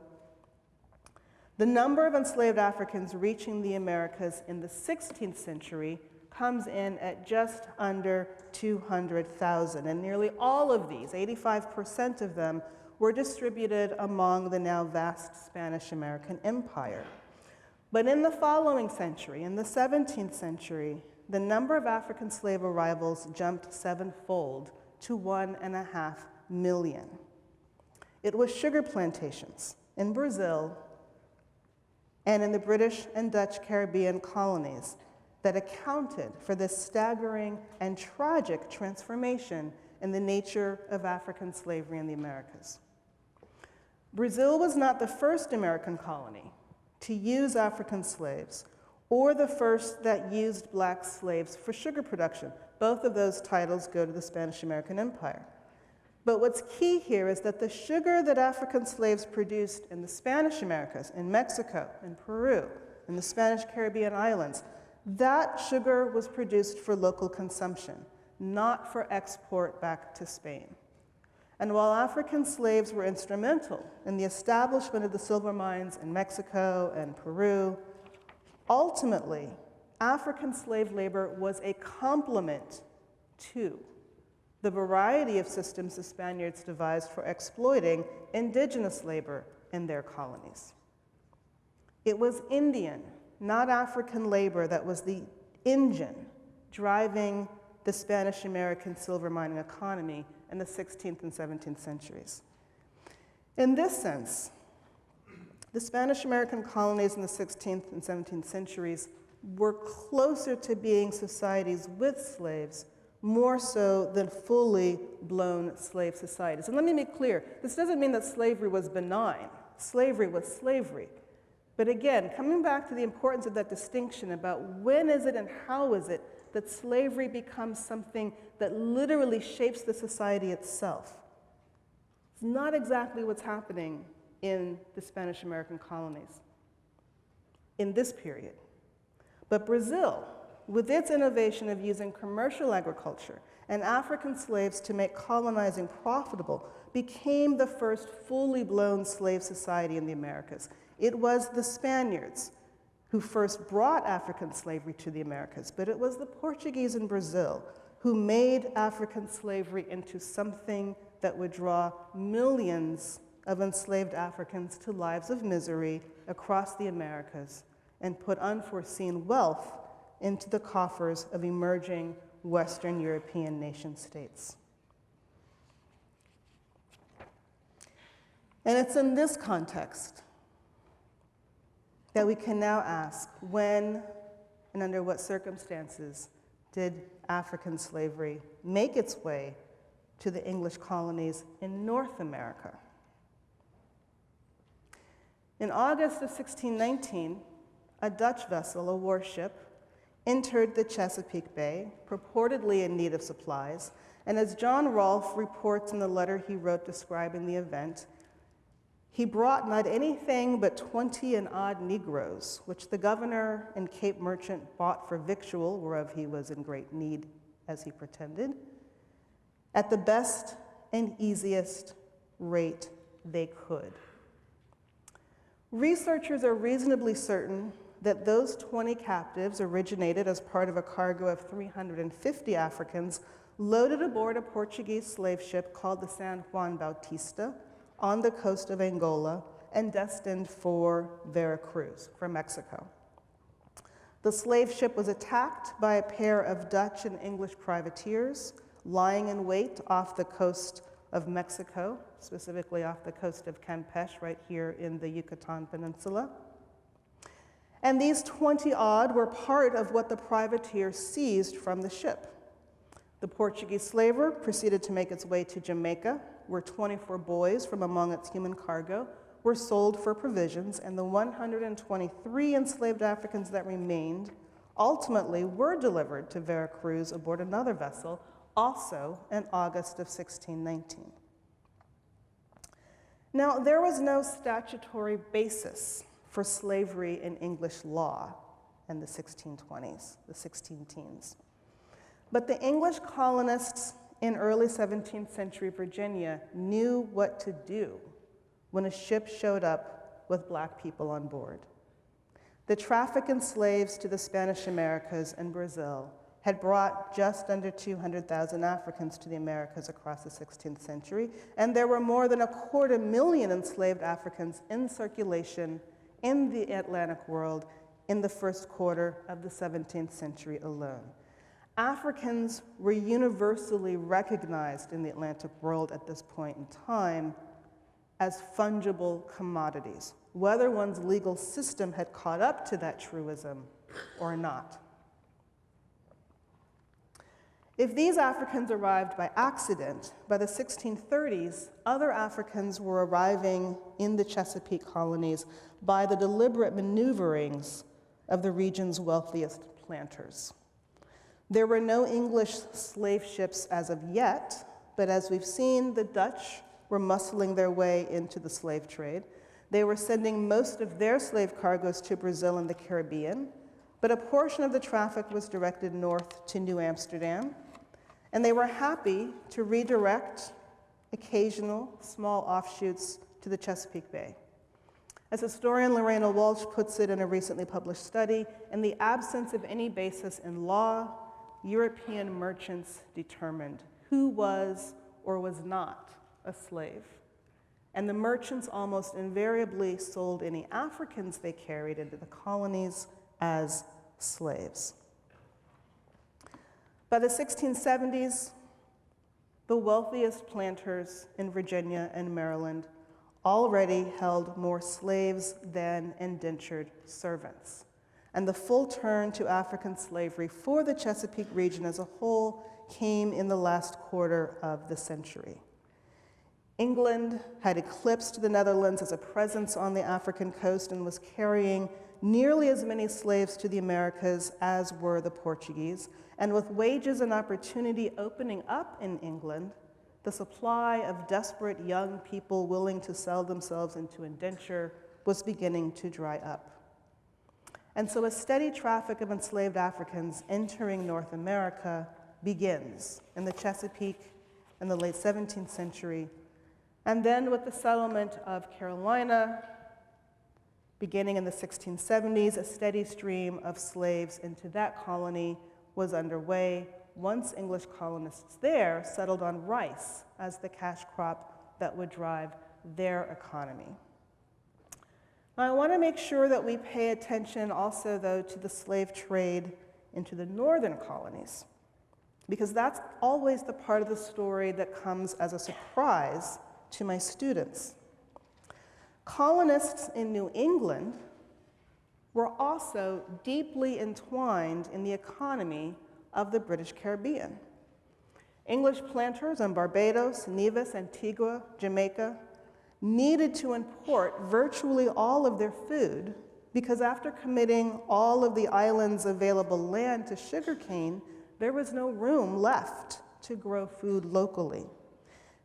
S2: The number of enslaved Africans reaching the Americas in the 16th century comes in at just under 200,000, and nearly all of these, 85% of them, were distributed among the now vast Spanish-American Empire. But in the following century, in the 17th century, the number of African slave arrivals jumped sevenfold to 1.5 million. It was sugar plantations in Brazil and in the British and Dutch Caribbean colonies that accounted for this staggering and tragic transformation in the nature of African slavery in the Americas. Brazil was not the first American colony to use African slaves or the first that used black slaves for sugar production. Both of those titles go to the Spanish-American Empire. But what's key here is that the sugar that African slaves produced in the Spanish Americas, in Mexico, in Peru, in the Spanish Caribbean islands, that sugar was produced for local consumption, not for export back to Spain. And while African slaves were instrumental in the establishment of the silver mines in Mexico and Peru, ultimately, African slave labor was a complement to the variety of systems the Spaniards devised for exploiting indigenous labor in their colonies. It was Indian, not African labor, that was the engine driving the Spanish-American silver mining economy in the 16th and 17th centuries. In this sense, the Spanish-American colonies in the 16th and 17th centuries were closer to being societies with slaves, more so than fully blown slave societies. And let me be clear, this doesn't mean that slavery was benign. Slavery was slavery. But again, coming back to the importance of that distinction about when is it and how is it that slavery becomes something that literally shapes the society itself. It's not exactly what's happening in the Spanish-American colonies in this period. But Brazil, with its innovation of using commercial agriculture and African slaves to make colonizing profitable, became the first fully blown slave society in the Americas. It was the Spaniards who first brought African slavery to the Americas, but it was the Portuguese in Brazil who made African slavery into something that would draw millions of enslaved Africans to lives of misery across the Americas and put unforeseen wealth into the coffers of emerging Western European nation states. And it's in this context that we can now ask when and under what circumstances did African slavery make its way to the English colonies in North America. In August of 1619, a Dutch vessel, a warship, entered the Chesapeake Bay, purportedly in need of supplies, and as John Rolfe reports in the letter he wrote describing the event, he brought not anything but 20 and odd Negroes, which the governor and Cape merchant bought for victual, whereof he was in great need, as he pretended, at the best and easiest rate they could. Researchers are reasonably certain that those 20 captives originated as part of a cargo of 350 Africans loaded aboard a Portuguese slave ship called the San Juan Bautista on the coast of Angola and destined for Veracruz, for Mexico. The slave ship was attacked by a pair of Dutch and English privateers lying in wait off the coast of Mexico, specifically off the coast of Campeche, right here in the Yucatan Peninsula. And these 20-odd were part of what the privateers seized from the ship. The Portuguese slaver proceeded to make its way to Jamaica, where 24 boys from among its human cargo were sold for provisions, and the 123 enslaved Africans that remained ultimately were delivered to Veracruz aboard another vessel, also in August of 1619. Now, there was no statutory basis for slavery in English law in the 1620s, the 16 teens. But the English colonists in early 17th century Virginia knew what to do when a ship showed up with black people on board. The traffic in slaves to the Spanish Americas and Brazil had brought just under 200,000 Africans to the Americas across the 16th century, and there were more than 250,000 enslaved Africans in circulation in the Atlantic world in the first quarter of the 17th century alone. Africans were universally recognized in the Atlantic world at this point in time as fungible commodities, whether one's legal system had caught up to that truism or not. If these Africans arrived by accident, by the 1630s, other Africans were arriving in the Chesapeake colonies by the deliberate maneuverings of the region's wealthiest planters. There were no English slave ships as of yet, but as we've seen, the Dutch were muscling their way into the slave trade. They were sending most of their slave cargoes to Brazil and the Caribbean, but a portion of the traffic was directed north to New Amsterdam, and they were happy to redirect occasional small offshoots to the Chesapeake Bay. As historian Lorena Walsh puts it in a recently published study, in the absence of any basis in law, European merchants determined who was or was not a slave. And the merchants almost invariably sold any Africans they carried into the colonies as slaves. By the 1670s, the wealthiest planters in Virginia and Maryland already held more slaves than indentured servants. And the full turn to African slavery for the Chesapeake region as a whole came in the last quarter of the century. England had eclipsed the Netherlands as a presence on the African coast and was carrying nearly as many slaves to the Americas as were the Portuguese. And with wages and opportunity opening up in England, the supply of desperate young people willing to sell themselves into indenture was beginning to dry up. And so a steady traffic of enslaved Africans entering North America begins in the Chesapeake in the late 17th century. And then with the settlement of Carolina, beginning in the 1670s, a steady stream of slaves into that colony was underway once English colonists there settled on rice as the cash crop that would drive their economy. Now, I want to make sure that we pay attention also, though, to the slave trade into the northern colonies, because that's always the part of the story that comes as a surprise to my students. Colonists in New England were also deeply entwined in the economy of the British Caribbean. English planters on Barbados, Nevis, Antigua, Jamaica needed to import virtually all of their food because after committing all of the island's available land to sugarcane, there was no room left to grow food locally.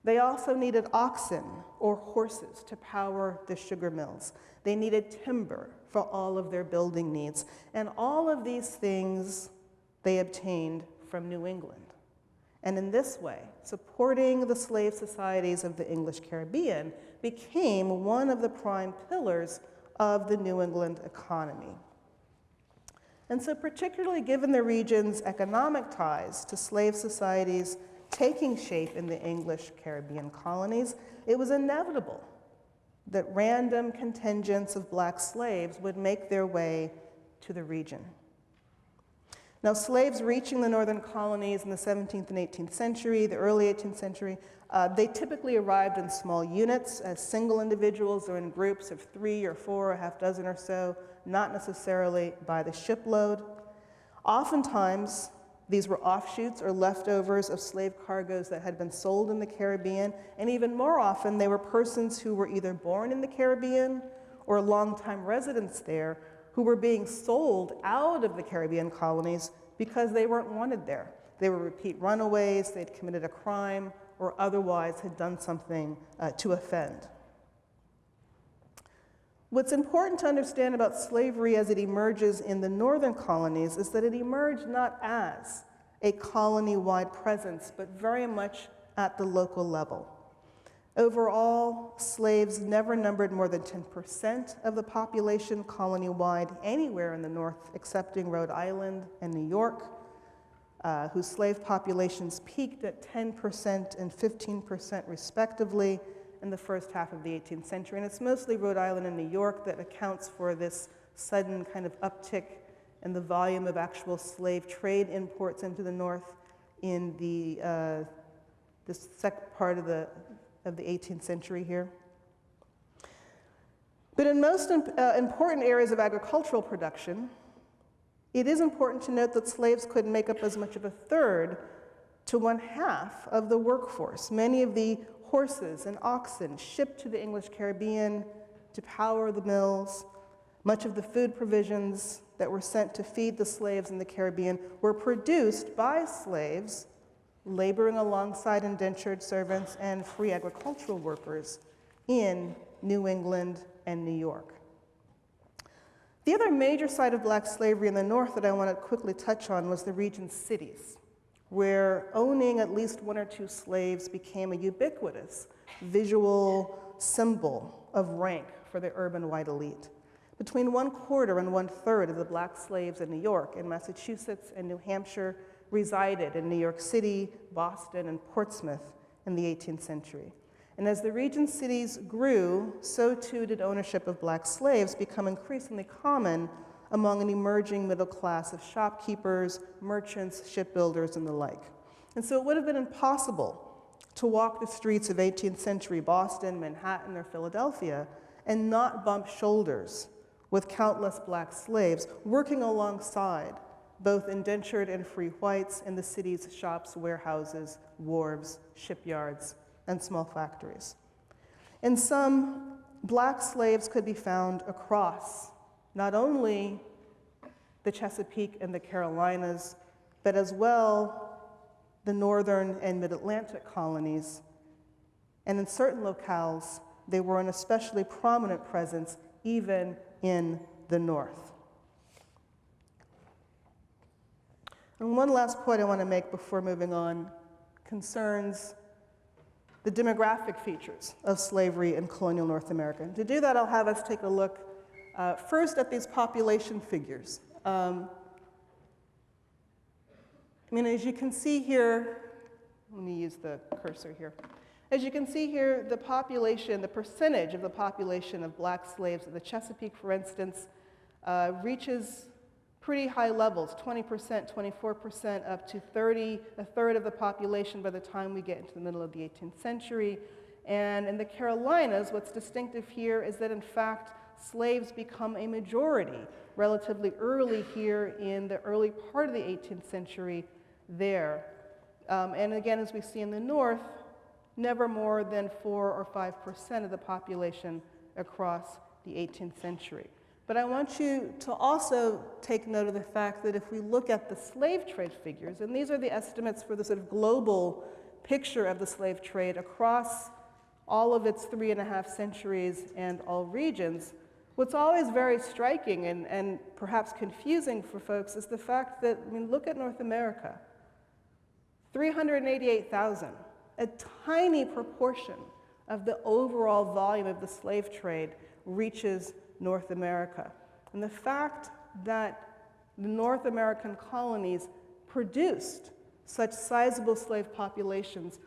S2: They also needed oxen or horses to power the sugar mills. They needed timber for all of their building needs. And all of these things they obtained from New England. And in this way, supporting the slave societies of the English Caribbean became one of the prime pillars of the New England economy. And so particularly given the region's economic ties to slave societies taking shape in the English Caribbean colonies, it was inevitable that random contingents of black slaves would make their way to the region. Now, slaves reaching the northern colonies in the 17th and 18th century, the early 18th century, they typically arrived in small units as single individuals or in groups of 3 or 4, a half dozen or so, not necessarily by the shipload. Oftentimes, these were offshoots or leftovers of slave cargoes that had been sold in the Caribbean, and even more often, they were persons who were either born in the Caribbean or longtime residents there who were being sold out of the Caribbean colonies because they weren't wanted there. They were repeat runaways, they'd committed a crime, or otherwise had done something to offend. What's important to understand about slavery as it emerges in the northern colonies is that it emerged not as a colony-wide presence, but very much at the local level. Overall, slaves never numbered more than 10% of the population colony-wide anywhere in the north, excepting Rhode Island and New York, whose slave populations peaked at 10% and 15% respectively in the first half of the 18th century. And it's mostly Rhode Island and New York that accounts for this sudden kind of uptick in the volume of actual slave trade imports into the north in the second part of the 18th century here. But in most important areas of agricultural production, it is important to note that slaves could make up as much of a third to 1/2 of the workforce. Many of the horses and oxen shipped to the English Caribbean to power the mills, much of the food provisions that were sent to feed the slaves in the Caribbean were produced by slaves laboring alongside indentured servants and free agricultural workers in New England and New York. The other major site of black slavery in the north that I want to quickly touch on was the region's cities, where owning at least 1 or 2 slaves became a ubiquitous visual symbol of rank for for the urban white elite. Between 1/4 and 1/3 of the black slaves in New York and Massachusetts and New Hampshire resided in New York City, Boston, and Portsmouth in the 18th century. And as the region cities grew, so too did ownership of black slaves become increasingly common among an emerging middle class of shopkeepers, merchants, shipbuilders, and the like. And so it would have been impossible to walk the streets of 18th century Boston, Manhattan, or Philadelphia and not bump shoulders with countless black slaves working alongside both indentured and free whites in the city's shops, warehouses, wharves, shipyards, and small factories. In some, black slaves could be found across not only the Chesapeake and the Carolinas, but as well the northern and mid-Atlantic colonies. And in certain locales, they were an especially prominent presence even in the north. And one last point I want to make before moving on concerns the demographic features of slavery in colonial North America. And to do that, I'll have us take a look first at these population figures. As you can see here, let me use the cursor here. As you can see here, the population, the percentage of the population of black slaves at the Chesapeake, for instance, reaches pretty high levels, 20%, 24%, up to 30, a third of the population by the time we get into the middle of the 18th century. And in the Carolinas, what's distinctive here is that, in fact, slaves become a majority relatively early here in the early part of the 18th century there. And again, as we see in the north, never more than 4 or 5% of the population across the 18th century. But I want you to also take note of the fact that if we look at the slave trade figures, and these are the estimates for the sort of global picture of the slave trade across all of its 3.5 centuries and all regions, what's always very striking and perhaps confusing for folks is the fact that, look at North America. 388,000, a tiny proportion of the overall volume of the slave trade reaches North America. And the fact that the North American colonies produced such sizable slave populations,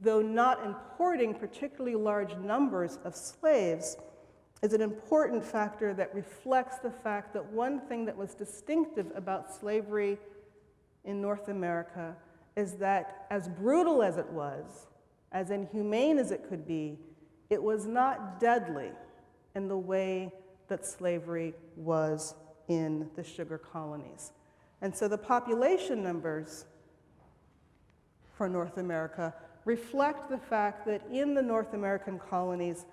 S2: though not importing particularly large numbers of slaves, is an important factor that reflects the fact that one thing that was distinctive about slavery in North America is that, as brutal as it was, as inhumane as it could be, it was not deadly in the way that slavery was in the sugar colonies. And so the population numbers for North America reflect the fact that in the North American colonies,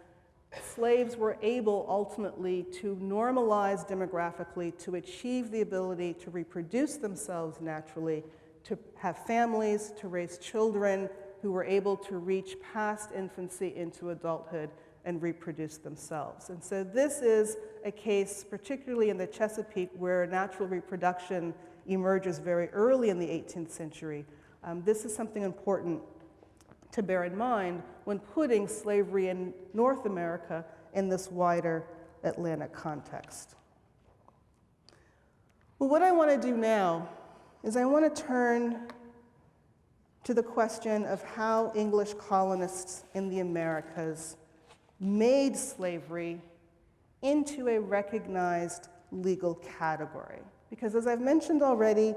S2: slaves were able ultimately to normalize demographically, to achieve the ability to reproduce themselves naturally, to have families, to raise children who were able to reach past infancy into adulthood and reproduce themselves. And so this is a case, particularly in the Chesapeake, where natural reproduction emerges very early in the 18th century. This is something important to bear in mind when putting slavery in North America in this wider Atlantic context. Well, what I want to do now is I want to turn to the question of how English colonists in the Americas made slavery into a recognized legal category. Because as I've mentioned already,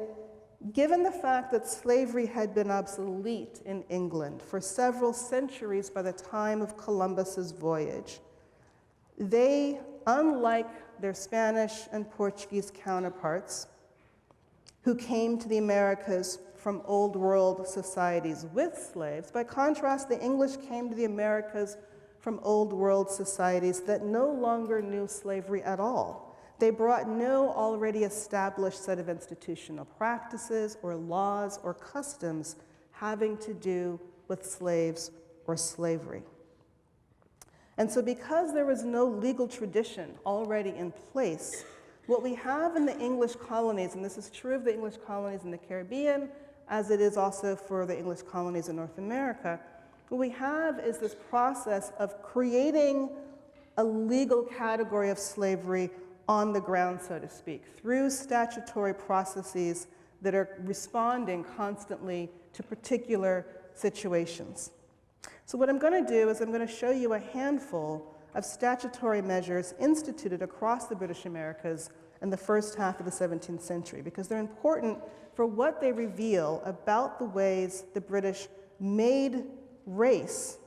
S2: given the fact that slavery had been obsolete in England for several centuries by the time of Columbus's voyage, they, unlike their Spanish and Portuguese counterparts, who came to the Americas from Old World societies with slaves, by contrast, the English came to the Americas from Old World societies that no longer knew slavery at all. They brought no already established set of institutional practices or laws or customs having to do with slaves or slavery. And so because there was no legal tradition already in place, what we have in the English colonies, and this is true of the English colonies in the Caribbean, as it is also for the English colonies in North America, what we have is this process of creating a legal category of slavery on the ground, so to speak, through statutory processes that are responding constantly to particular situations. So what I'm going to do is I'm going to show you a handful of statutory measures instituted across the British Americas in the first half of the 17th century, because they're important for what they reveal about the ways the British made race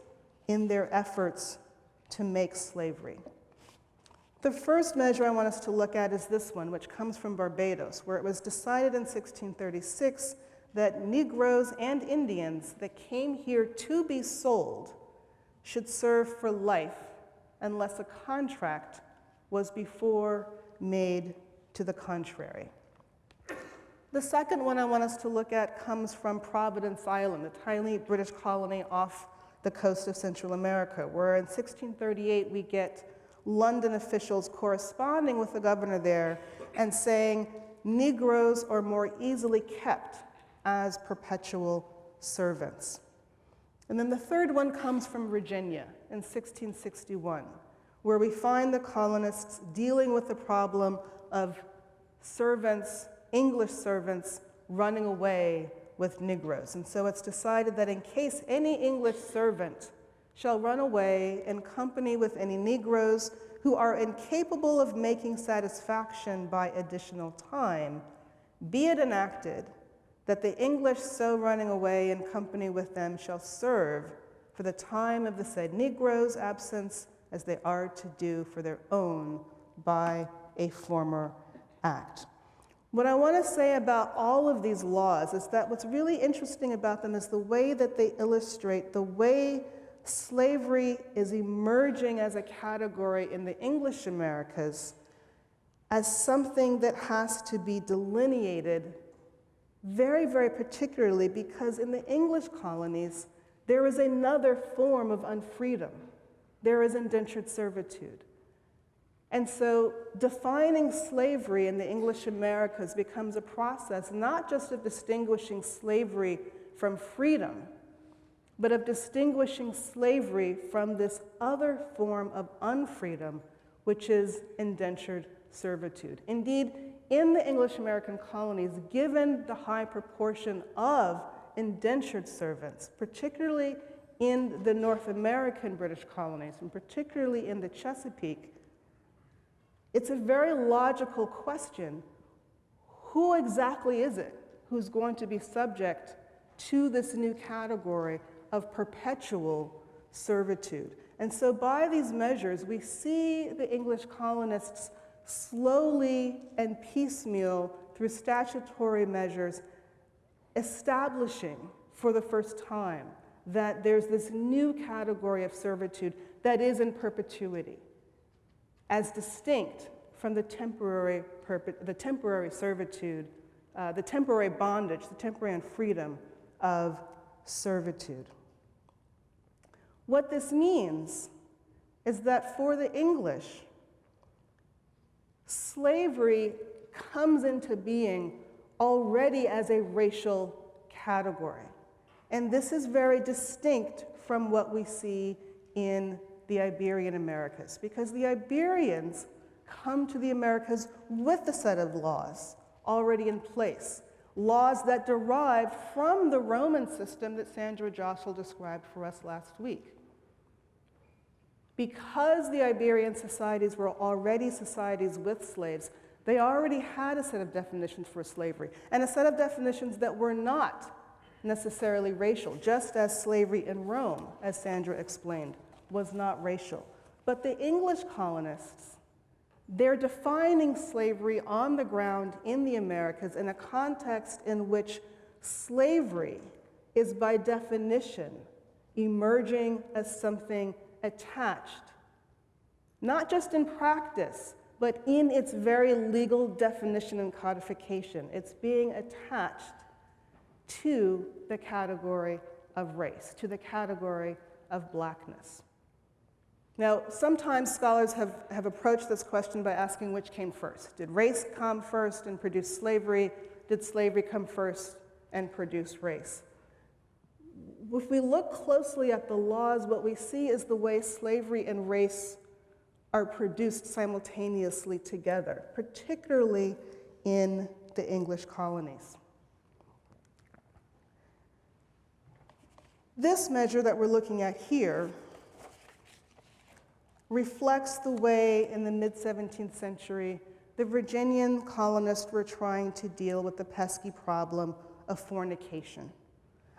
S2: in their efforts to make slavery. The first measure I want us to look at is this one, which comes from Barbados, where it was decided in 1636 that Negroes and Indians that came here to be sold should serve for life unless a contract was before made to the contrary. The second one I want us to look at comes from Providence Island, a tiny British colony off the coast of Central America, where in 1638 we get London officials corresponding with the governor there and saying Negroes are more easily kept as perpetual servants. And then the third one comes from Virginia in 1661, where we find the colonists dealing with the problem of servants, English servants, running away with Negroes. And so it's decided that in case any English servant shall run away in company with any Negroes who are incapable of making satisfaction by additional time, be it enacted that the English so running away in company with them shall serve for the time of the said Negro's absence as they are to do for their own by a former act. What I want to say about all of these laws is that what's really interesting about them is the way that they illustrate the way slavery is emerging as a category in the English Americas as something that has to be delineated very, very particularly because in the English colonies, there is another form of unfreedom. There is indentured servitude. And so defining slavery in the English Americas becomes a process not just of distinguishing slavery from freedom, but of distinguishing slavery from this other form of unfreedom, which is indentured servitude. Indeed, in the English American colonies, given the high proportion of indentured servants, particularly in the North American British colonies, and particularly in the Chesapeake, it's a very logical question. Who exactly is it who's going to be subject to this new category of perpetual servitude? And so by these measures, we see the English colonists slowly and piecemeal through statutory measures establishing for the first time that there's this new category of servitude that is in perpetuity, as distinct from the temporary servitude, the temporary bondage, the temporary freedom of servitude. What this means is that for the English, slavery comes into being already as a racial category. And this is very distinct from what we see in the Iberian Americas, because the Iberians come to the Americas with a set of laws already in place, laws that derive from the Roman system that Sandra Jossel described for us last week. Because the Iberian societies were already societies with slaves, they already had a set of definitions for slavery, and a set of definitions that were not necessarily racial, just as slavery in Rome, as Sandra explained, was not racial. But the English colonists, they're defining slavery on the ground in the Americas in a context in which slavery is by definition emerging as something attached, not just in practice, but in its very legal definition and codification. It's being attached to the category of race, to the category of blackness. Now, sometimes scholars have approached this question by asking which came first. Did race come first and produce slavery? Did slavery come first and produce race? If we look closely at the laws, what we see is the way slavery and race are produced simultaneously together, particularly in the English colonies. This measure that we're looking at here reflects the way in the mid-17th century the Virginian colonists were trying to deal with the pesky problem of fornication,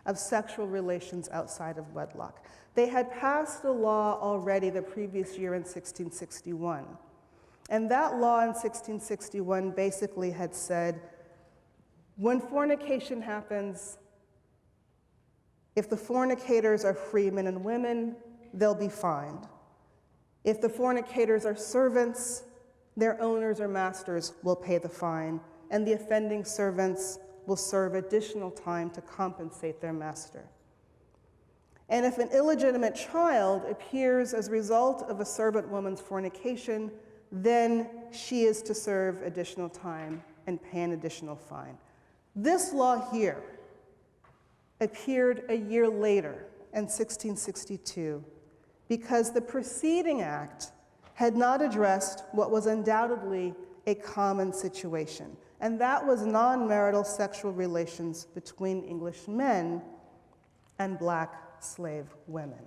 S2: of sexual relations outside of wedlock. They had passed a law already the previous year in 1661. And that law in 1661 basically had said, when fornication happens, if the fornicators are free men and women, they'll be fined. If the fornicators are servants, their owners or masters will pay the fine, and the offending servants will serve additional time to compensate their master. And if an illegitimate child appears as a result of a servant woman's fornication, then she is to serve additional time and pay an additional fine. This law here appeared a year later in 1662 because the preceding act had not addressed what was undoubtedly a common situation, and that was non-marital sexual relations between English men and black slave women.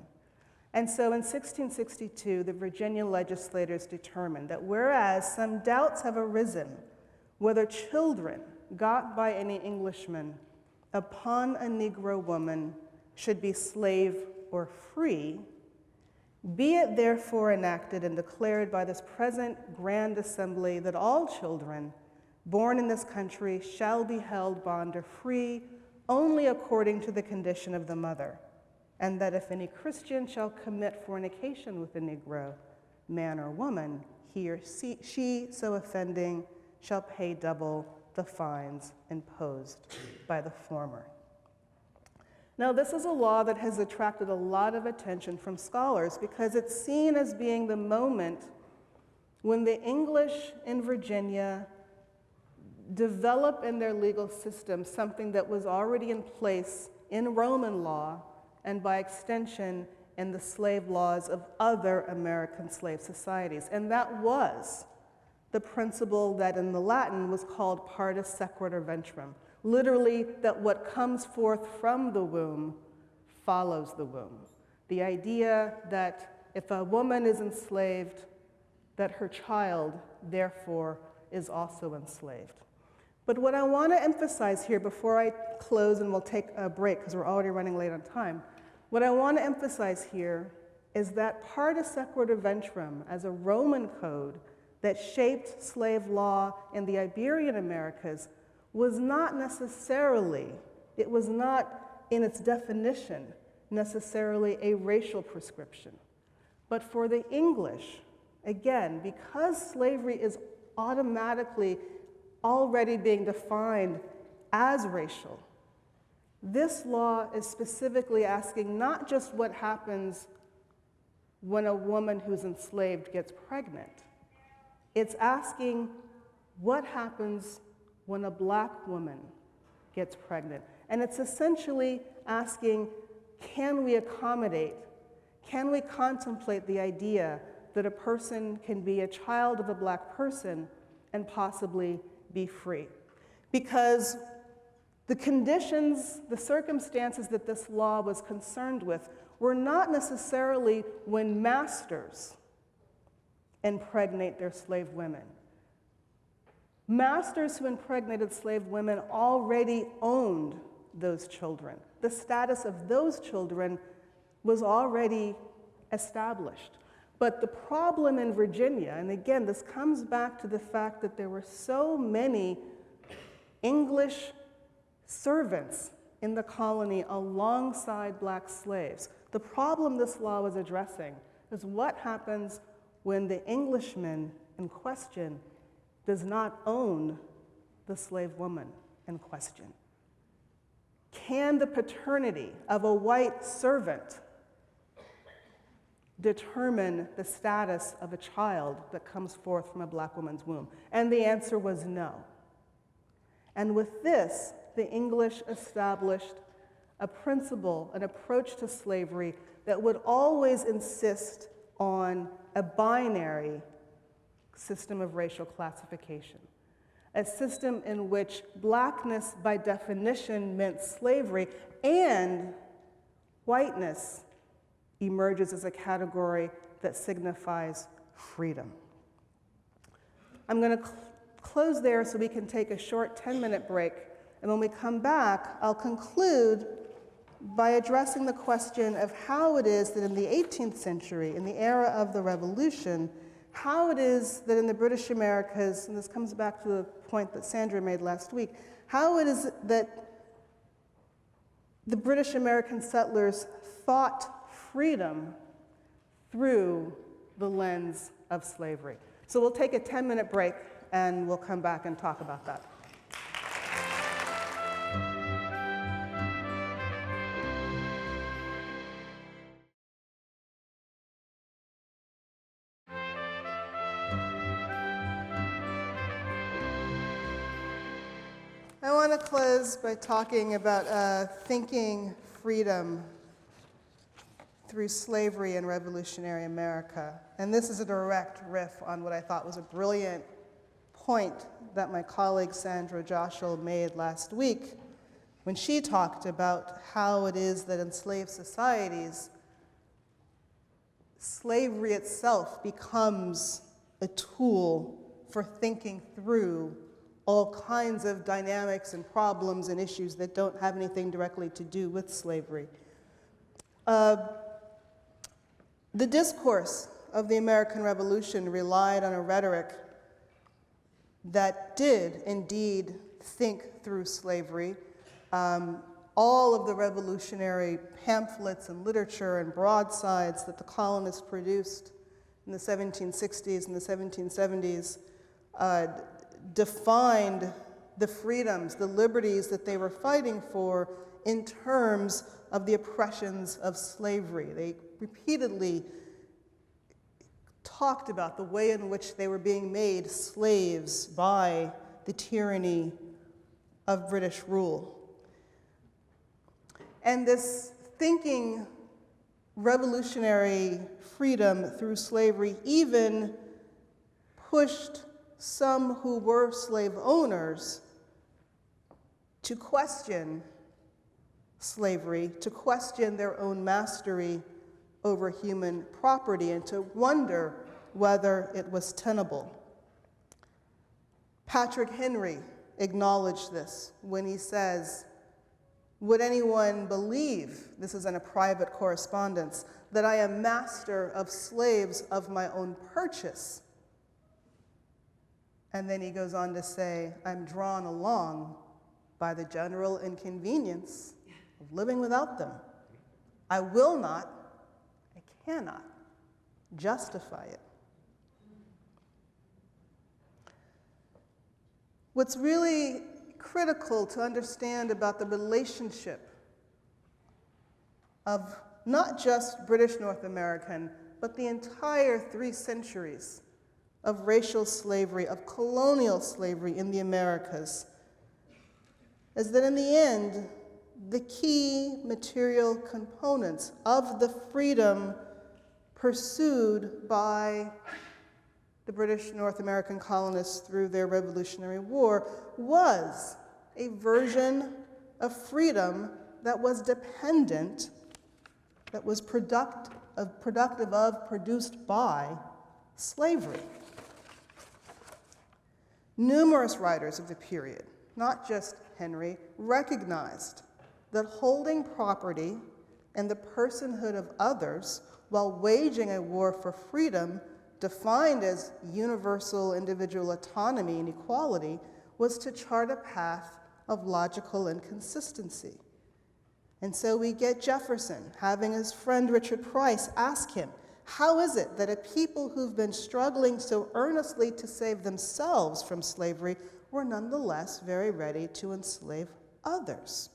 S2: And so in 1662, the Virginia legislators determined that whereas some doubts have arisen whether children got by any Englishman upon a Negro woman should be slave or free, be it therefore enacted and declared by this present Grand Assembly that all children born in this country shall be held bond or free only according to the condition of the mother, and that if any Christian shall commit fornication with a Negro, man or woman, he or she so offending shall pay double the fines imposed by the former. Now, this is a law that has attracted a lot of attention from scholars because it's seen as being the moment when the English in Virginia develop in their legal system something that was already in place in Roman law and by extension in the slave laws of other American slave societies. And that was the principle that in the Latin was called partus sequitur ventrum, literally that what comes forth from the womb follows the womb. The idea that if a woman is enslaved, that her child, therefore, is also enslaved. But what I want to emphasize here before I close, and we'll take a break because we're already running late on time, what I want to emphasize here is that partus sequitur ventrum as a Roman code that shaped slave law in the Iberian Americas was not necessarily, it was not in its definition necessarily a racial prescription. But for the English, again, because slavery is automatically already being defined as racial, this law is specifically asking not just what happens when a woman who's enslaved gets pregnant, it's asking what happens when a black woman gets pregnant. And it's essentially asking, can we accommodate, can we contemplate the idea that a person can be a child of a black person and possibly be free? Because the conditions, the circumstances that this law was concerned with were not necessarily when masters impregnate their slave women. Masters who impregnated slave women already owned those children. The status of those children was already established. But the problem in Virginia, and again, this comes back to the fact that there were so many English servants in the colony alongside black slaves. The problem this law was addressing is what happens when the Englishman in question does not own the slave woman in question. Can the paternity of a white servant determine the status of a child that comes forth from a black woman's womb? And the answer was no. And with this, the English established a principle, an approach to slavery that would always insist on a binary system of racial classification, a system in which blackness by definition meant slavery and whiteness emerges as a category that signifies freedom. I'm going to close there so we can take a short 10-minute break, and when we come back, I'll conclude by addressing the question of how it is that in the 18th century, in the era of the Revolution, how it is that in the British Americas, and this comes back to the point that Sandra made last week, how it is that the British American settlers thought freedom through the lens of slavery. So we'll take a 10-minute break and we'll come back and talk about that. I want to close by talking about thinking freedom through slavery in revolutionary America. And this is a direct riff on what I thought was a brilliant point that my colleague Sandra Joshua made last week when she talked about how it is that in enslaved societies, slavery itself becomes a tool for thinking through all kinds of dynamics and problems and issues that don't have anything directly to do with slavery. The discourse of the American Revolution relied on a rhetoric that did indeed think through slavery. All of the revolutionary pamphlets and literature and broadsides that the colonists produced in the 1760s and the 1770s defined the freedoms, the liberties that they were fighting for in terms of the oppressions of slavery. They repeatedly talked about the way in which they were being made slaves by the tyranny of British rule. And this thinking revolutionary freedom through slavery even pushed some who were slave owners to question slavery, to question their own mastery over human property, and to wonder whether it was tenable. Patrick Henry acknowledged this when he says, "Would anyone believe," this is in a private correspondence, "that I am master of slaves of my own purchase?" And then he goes on to say, "I'm drawn along by the general inconvenience of living without them. I will not, I cannot justify it." What's really critical to understand about the relationship of not just British North American, but the entire 3 centuries of racial slavery, of colonial slavery in the Americas, is that in the end, the key material components of the freedom pursued by the British North American colonists through their Revolutionary War was a version of freedom that was dependent, that was productive of, produced by slavery. Numerous writers of the period, not just Henry, recognized that holding property and the personhood of others while waging a war for freedom defined as universal individual autonomy and equality was to chart a path of logical inconsistency. And so we get Jefferson having his friend Richard Price ask him, how is it that a people who've been struggling so earnestly to save themselves from slavery were nonetheless very ready to enslave others?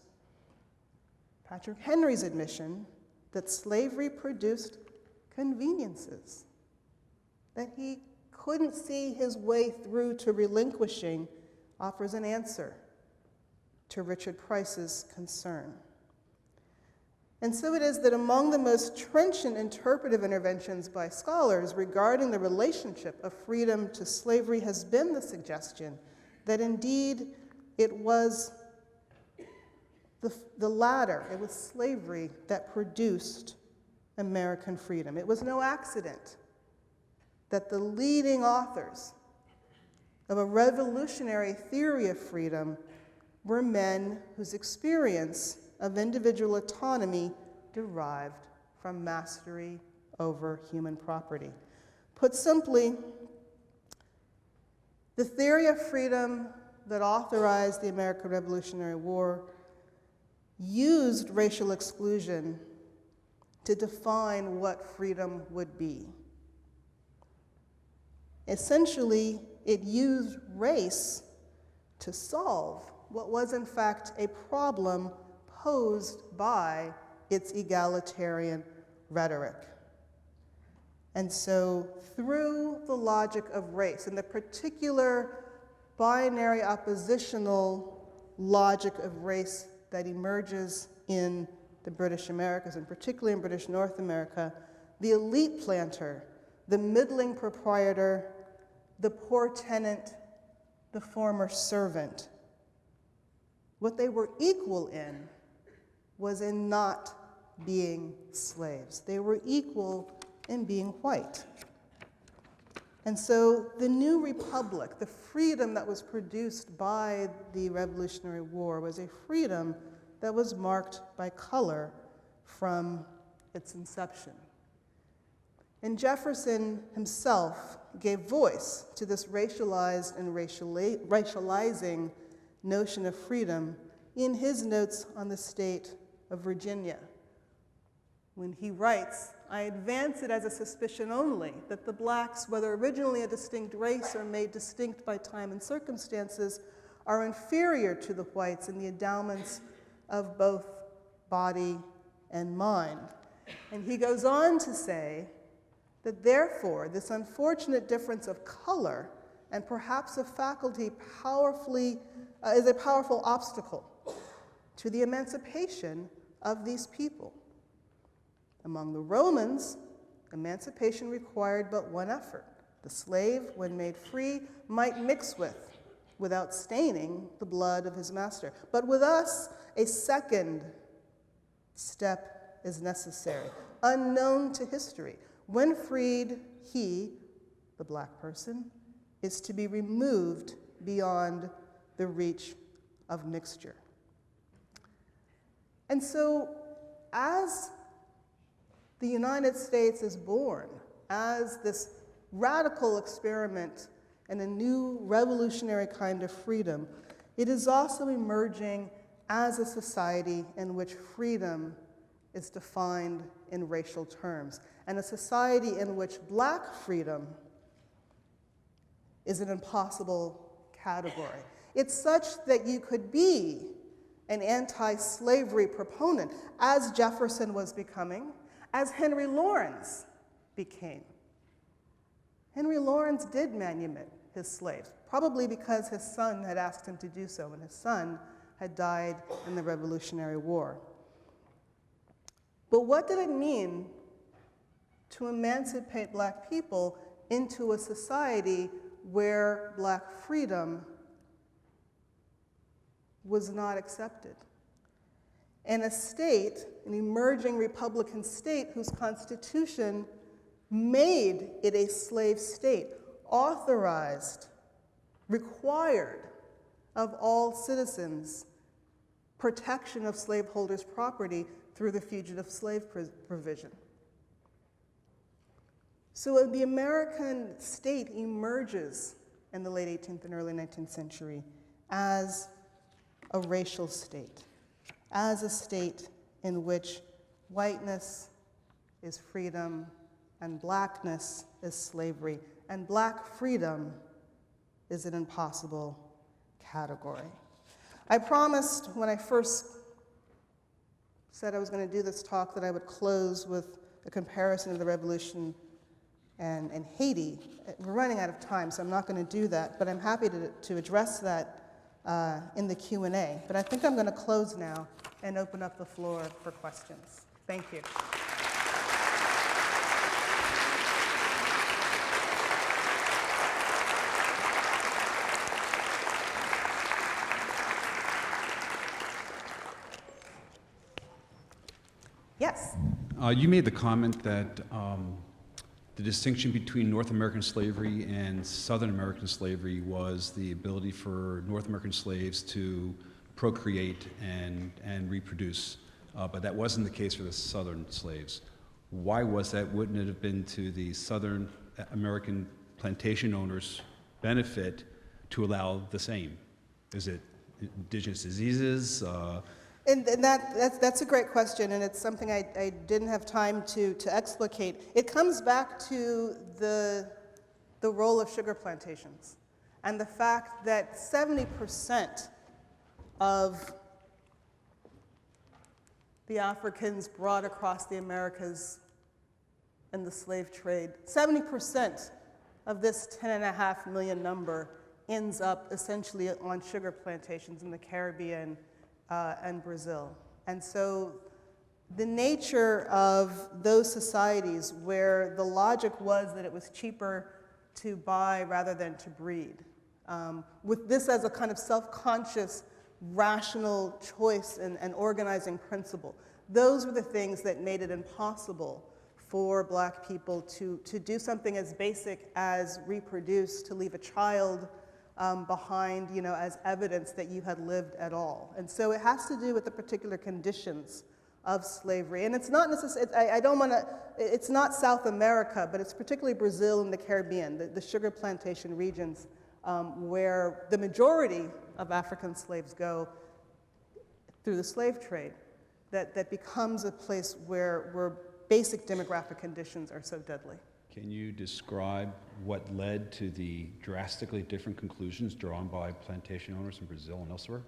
S2: Patrick Henry's admission that slavery produced conveniences that he couldn't see his way through to relinquishing offers an answer to Richard Price's concern. And so it is that among the most trenchant interpretive interventions by scholars regarding the relationship of freedom to slavery has been the suggestion that indeed it was the latter, it was slavery that produced American freedom. It was no accident that the leading authors of a revolutionary theory of freedom were men whose experience of individual autonomy derived from mastery over human property. Put simply, the theory of freedom that authorized the American Revolutionary War used racial exclusion to define what freedom would be. Essentially, it used race to solve what was in fact a problem posed by its egalitarian rhetoric. And so through the logic of race and the particular binary oppositional logic of race that emerges in the British Americas, and particularly in British North America, the elite planter, the middling proprietor, the poor tenant, the former servant, what they were equal in was in not being slaves. They were equal in being white. And so the new republic, the freedom that was produced by the Revolutionary War, was a freedom that was marked by color from its inception. And Jefferson himself gave voice to this racialized and racializing notion of freedom in his notes on the state of Virginia, when he writes, "I advance it as a suspicion only that the blacks, whether originally a distinct race or made distinct by time and circumstances, are inferior to the whites in the endowments of both body and mind." And he goes on to say that therefore this unfortunate difference of color and perhaps of faculty is a powerful obstacle to the emancipation of these people. Among the Romans, emancipation required but one effort. The slave, when made free, might mix with, without staining, the blood of his master. But with us, a second step is necessary, unknown to history. When freed, he, the black person, is to be removed beyond the reach of mixture. And so, as the United States is born, as this radical experiment in a new revolutionary kind of freedom, it is also emerging as a society in which freedom is defined in racial terms, and a society in which black freedom is an impossible category. It's such that you could be an anti-slavery proponent, as Jefferson was becoming, as Henry Lawrence became. Henry Lawrence did manumit his slaves, probably because his son had asked him to do so, and his son had died in the Revolutionary War. But what did it mean to emancipate black people into a society where black freedom was not accepted? And a state, an emerging Republican state whose constitution made it a slave state, authorized, required of all citizens protection of slaveholders' property through the fugitive slave provision. So the American state emerges in the late 18th and early 19th century as a racial state, as a state in which whiteness is freedom and blackness is slavery, and black freedom is an impossible category. I promised when I first said I was going to do this talk that I would close with a comparison of the revolution and Haiti. We're running out of time, so I'm not going to do that, but I'm happy to address that in the Q&A. But I think I'm going to close now and open up the floor for questions. Thank you. Yes.
S3: You made the comment that the distinction between North American slavery and Southern American slavery was the ability for North American slaves to procreate and reproduce, but that wasn't the case for the Southern slaves. Why was that? Wouldn't it have been to the Southern American plantation owners' benefit to allow the same? Is it indigenous diseases?
S2: And that's a great question, and it's something I didn't have time to explicate. It comes back to the role of sugar plantations and the fact that 70% of the Africans brought across the Americas in the slave trade, 70% of this 10.5 million number ends up essentially on sugar plantations in the Caribbean and Brazil. And so the nature of those societies where the logic was that it was cheaper to buy rather than to breed, with this as a kind of self-conscious, rational choice and organizing principle, those were the things that made it impossible for Black people to do something as basic as reproduce, to leave a child behind, as evidence that you had lived at all. And so it has to do with the particular conditions of slavery. And it's not necessarily, it's not South America, but it's particularly Brazil and the Caribbean, the sugar plantation regions where the majority of African slaves go through the slave trade, that becomes a place where basic demographic conditions are so deadly.
S3: Can you describe what led to the drastically different conclusions drawn by plantation owners in Brazil and elsewhere?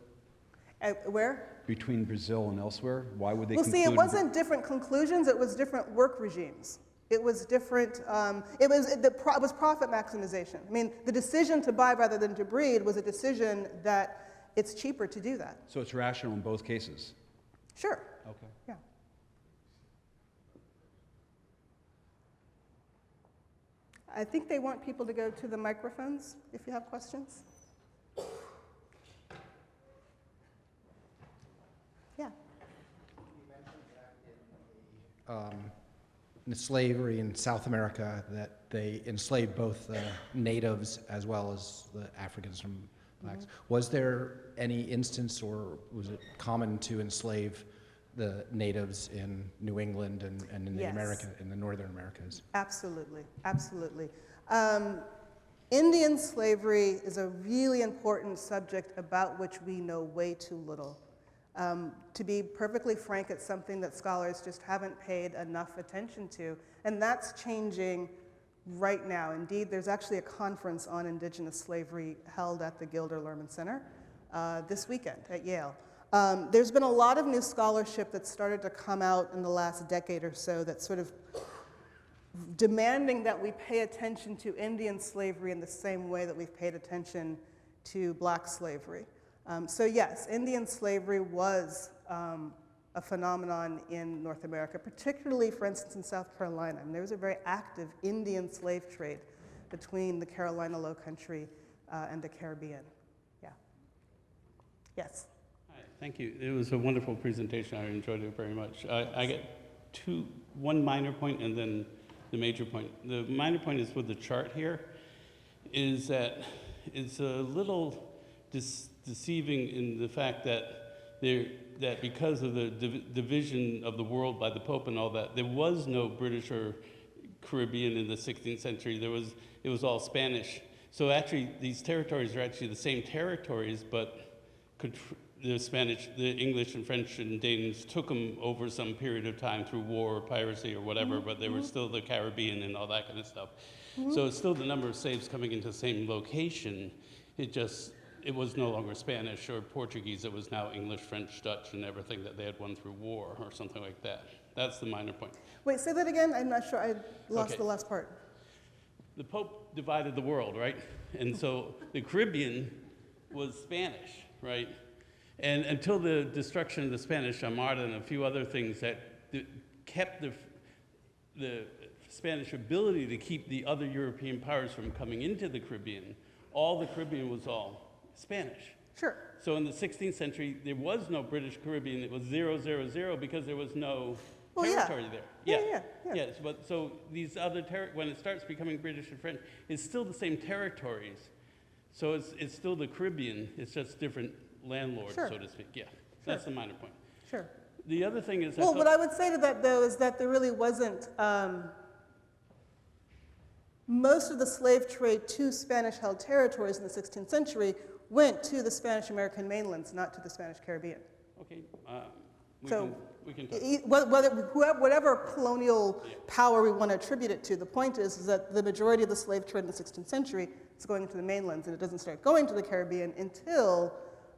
S2: Where?
S3: Between Brazil and elsewhere? Why would they
S2: Well,
S3: conclude?
S2: see, it wasn't different conclusions, it was different work regimes. It was different, it was profit maximization. I mean, the decision to buy rather than to breed was a decision that it's cheaper to do that.
S3: So it's rational in both cases?
S2: Sure.
S3: Okay.
S2: Yeah. I think they want people to go to the microphones if you have questions. Yeah.
S4: In slavery in South America, that they enslaved both the natives as well as the Africans from Blacks. Mm-hmm. Was there any instance, or was it common to enslave the natives in New England and in the
S2: Yes.
S4: in the Northern Americas?
S2: Absolutely, absolutely. Indian slavery is a really important subject about which we know way too little. To be perfectly frank, it's something that scholars just haven't paid enough attention to, and that's changing right now. Indeed, there's actually a conference on indigenous slavery held at the Gilder Lehrman Center this weekend at Yale. There's been a lot of new scholarship that's started to come out in the last decade or so that's sort of demanding that we pay attention to Indian slavery in the same way that we've paid attention to Black slavery. So yes, Indian slavery was a phenomenon in North America, particularly, for instance, in South Carolina. I mean, there was a very active Indian slave trade between the Carolina Lowcountry and the Caribbean. Yeah. Yes.
S5: Hi, thank you. It was a wonderful presentation. I enjoyed it very much. I get one minor point and then the major point. The minor point is with the chart here, is that it's a little deceiving in the fact that because of the division of the world by the Pope and all that, there was no British or Caribbean in the 16th century. It was all Spanish. So actually, these territories are actually the same territories, but the Spanish, the English and French and Danes took them over some period of time through war or piracy or whatever, but they were still the Caribbean and all that kind of stuff. So it's still the number of slaves coming into the same location. It was no longer Spanish or Portuguese. It was now English, French, Dutch, and everything that they had won through war or something like that. That's the minor point.
S2: Wait, say that again? I'm not sure. I lost the last part.
S5: The Pope divided the world, right? And so the Caribbean was Spanish, right? And until the destruction of the Spanish Armada and a few other things that kept the Spanish ability to keep the other European powers from coming into the Caribbean, all the Caribbean was all Spanish.
S2: Sure.
S5: So in the 16th century, there was no British Caribbean. It was 000 because there was no territory there.
S2: Yeah.
S5: Yes, but so these other when it starts becoming British and French, it's still the same territories. So it's still the Caribbean. It's just different landlords,
S2: Sure.
S5: so to speak. Yeah, that's the minor point.
S2: Sure.
S5: The other thing is,
S2: Well, what I would say to that, though, is that there really wasn't, most of the slave trade to Spanish-held territories in the 16th century went to the Spanish-American mainlands, not to the Spanish Caribbean.
S5: okay, we can talk.
S2: Whatever colonial power we want to attribute it to, the point is that the majority of the slave trade in the 16th century is going to the mainlands, and it doesn't start going to the Caribbean until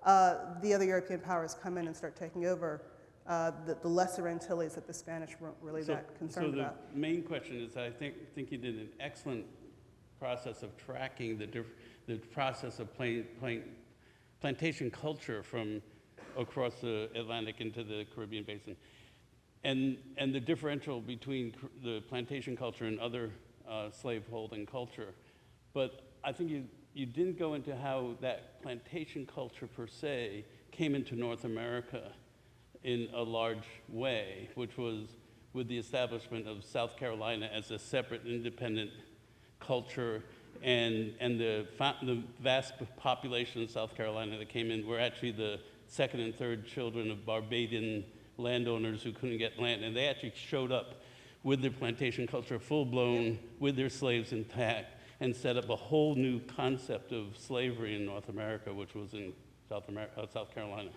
S2: the other European powers come in and start taking over the lesser Antilles that the Spanish weren't really that concerned about.
S5: So the main question is, I think you did an excellent process of tracking the process of plantation culture from across the Atlantic into the Caribbean basin, and the differential between the plantation culture and other slave-holding culture. But I think you didn't go into how that plantation culture per se came into North America in a large way, which was with the establishment of South Carolina as a separate independent culture, and the vast population of South Carolina that came in were actually the second and third children of Barbadian landowners who couldn't get land, and they actually showed up with their plantation culture full-blown, with their slaves intact, and set up a whole new concept of slavery in North America, which was in South Carolina.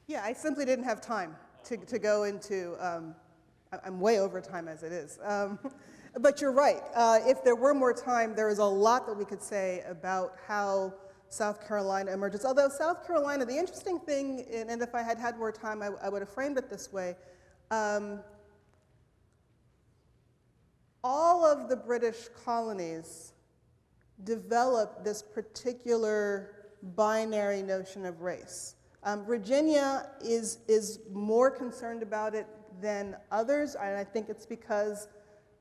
S2: Yeah, I simply didn't have time to go into, I'm way over time as it is. But you're right. If there were more time, there is a lot that we could say about how South Carolina emerges. Although South Carolina, the interesting thing, and if I had had more time, I would have framed it this way. All of the British colonies developed this particular binary notion of race. Virginia is more concerned about it than others, and I think it's because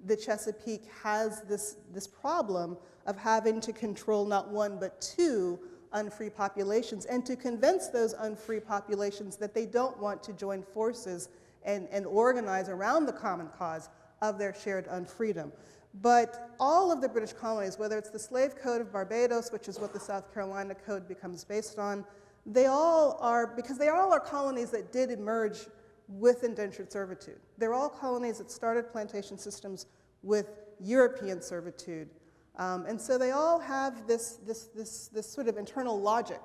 S2: the Chesapeake has this problem of having to control not one but two unfree populations, and to convince those unfree populations that they don't want to join forces and organize around the common cause of their shared unfreedom. But all of the British colonies, whether it's the Slave Code of Barbados, which is what the South Carolina Code becomes based on, they all are, because they all are colonies that did emerge with indentured servitude. They're all colonies that started plantation systems with European servitude. And so they all have this sort of internal logic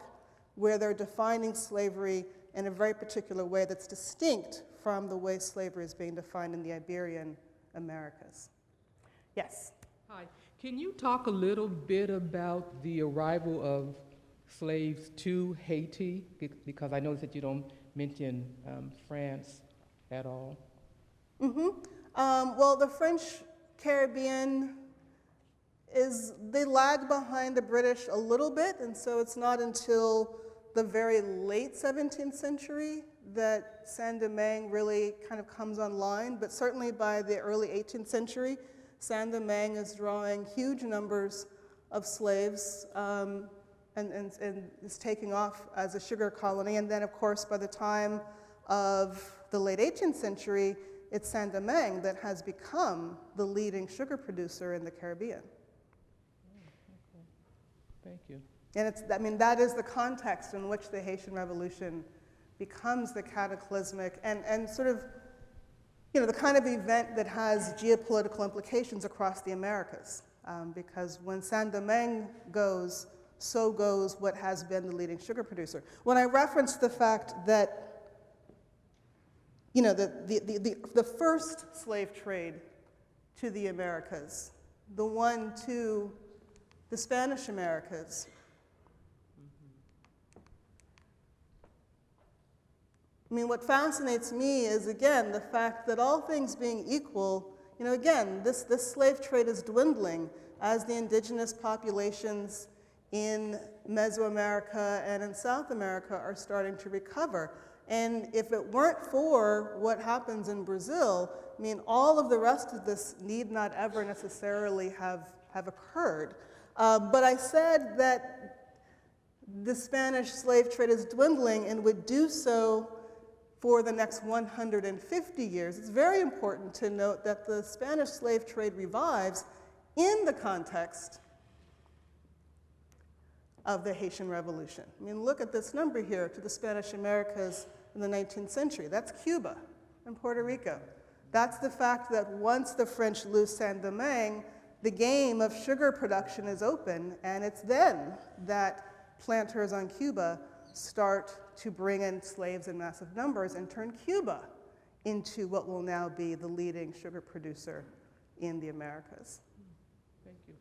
S2: where they're defining slavery in a very particular way that's distinct from the way slavery is being defined in the Iberian Americas. Yes?
S6: Hi. Can you talk a little bit about the arrival of slaves to Haiti? Because I noticed that you don't mention France at all.
S2: Well, the French Caribbean they lag behind the British a little bit, and so it's not until the very late 17th century that Saint-Domingue really kind of comes online, but certainly by the early 18th century, Saint-Domingue is drawing huge numbers of slaves and is taking off as a sugar colony. And then, of course, by the time of the late 18th century, it's Saint-Domingue that has become the leading sugar producer in the Caribbean.
S6: Thank you.
S2: And that is the context in which the Haitian Revolution becomes the cataclysmic and sort of, the kind of event that has geopolitical implications across the Americas. Because when Saint-Domingue goes, so goes what has been the leading sugar producer. When I referenced the fact that, the first slave trade to the Americas, the one to the Spanish Americas, what fascinates me is, again, the fact that all things being equal, again, this slave trade is dwindling as the indigenous populations in Mesoamerica and in South America are starting to recover. And if it weren't for what happens in Brazil, I mean, all of the rest of this need not ever necessarily have occurred. But I said that the Spanish slave trade is dwindling and would do so for the next 150 years. It's very important to note that the Spanish slave trade revives in the context of the Haitian Revolution. I mean, look at this number here to the Spanish Americas in the 19th century. That's Cuba and Puerto Rico. That's the fact that once the French lose Saint-Domingue, the game of sugar production is open, and it's then that planters on Cuba start to bring in slaves in massive numbers and turn Cuba into what will now be the leading sugar producer in the Americas.
S6: Thank you.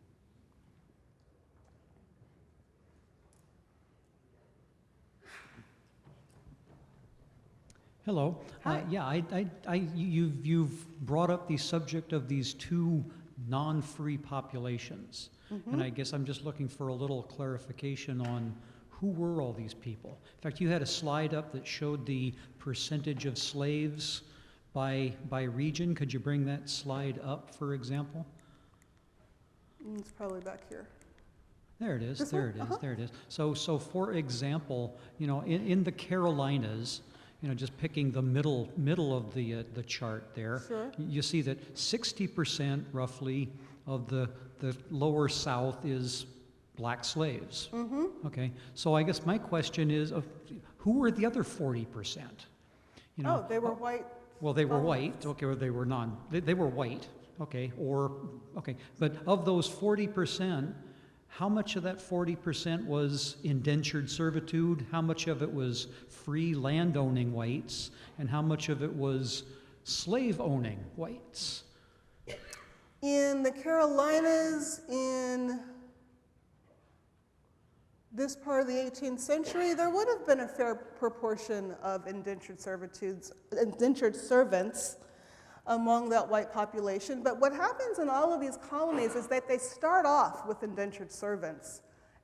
S7: Hello.
S2: Hi.
S7: You've brought up the subject of these two non-free populations, and I guess I'm just looking for a little clarification on who were all these people. In fact, you had a slide up that showed the percentage of slaves by region. Could you bring that slide up, for example?
S2: It's probably back here.
S7: There it is.
S2: This
S7: There
S2: one?
S7: it is. There it is. So for example, you know, in the Carolinas, you know, just picking the middle of the chart there,
S2: Sure.
S7: you see that 60% roughly of the lower South is black slaves. Okay, so I guess my question is, who were the other 40%? You know,
S2: Oh, they were white.
S7: well, they were
S2: colonies.
S7: white. Okay, or they were they were white. Okay, but of those 40%. How much of that 40% was indentured servitude? How much of it was free land-owning whites? And how much of it was slave-owning whites?
S2: In the Carolinas, in this part of the 18th century, there would have been a fair proportion of indentured servants among that white population. But what happens in all of these colonies is that they start off with indentured servants.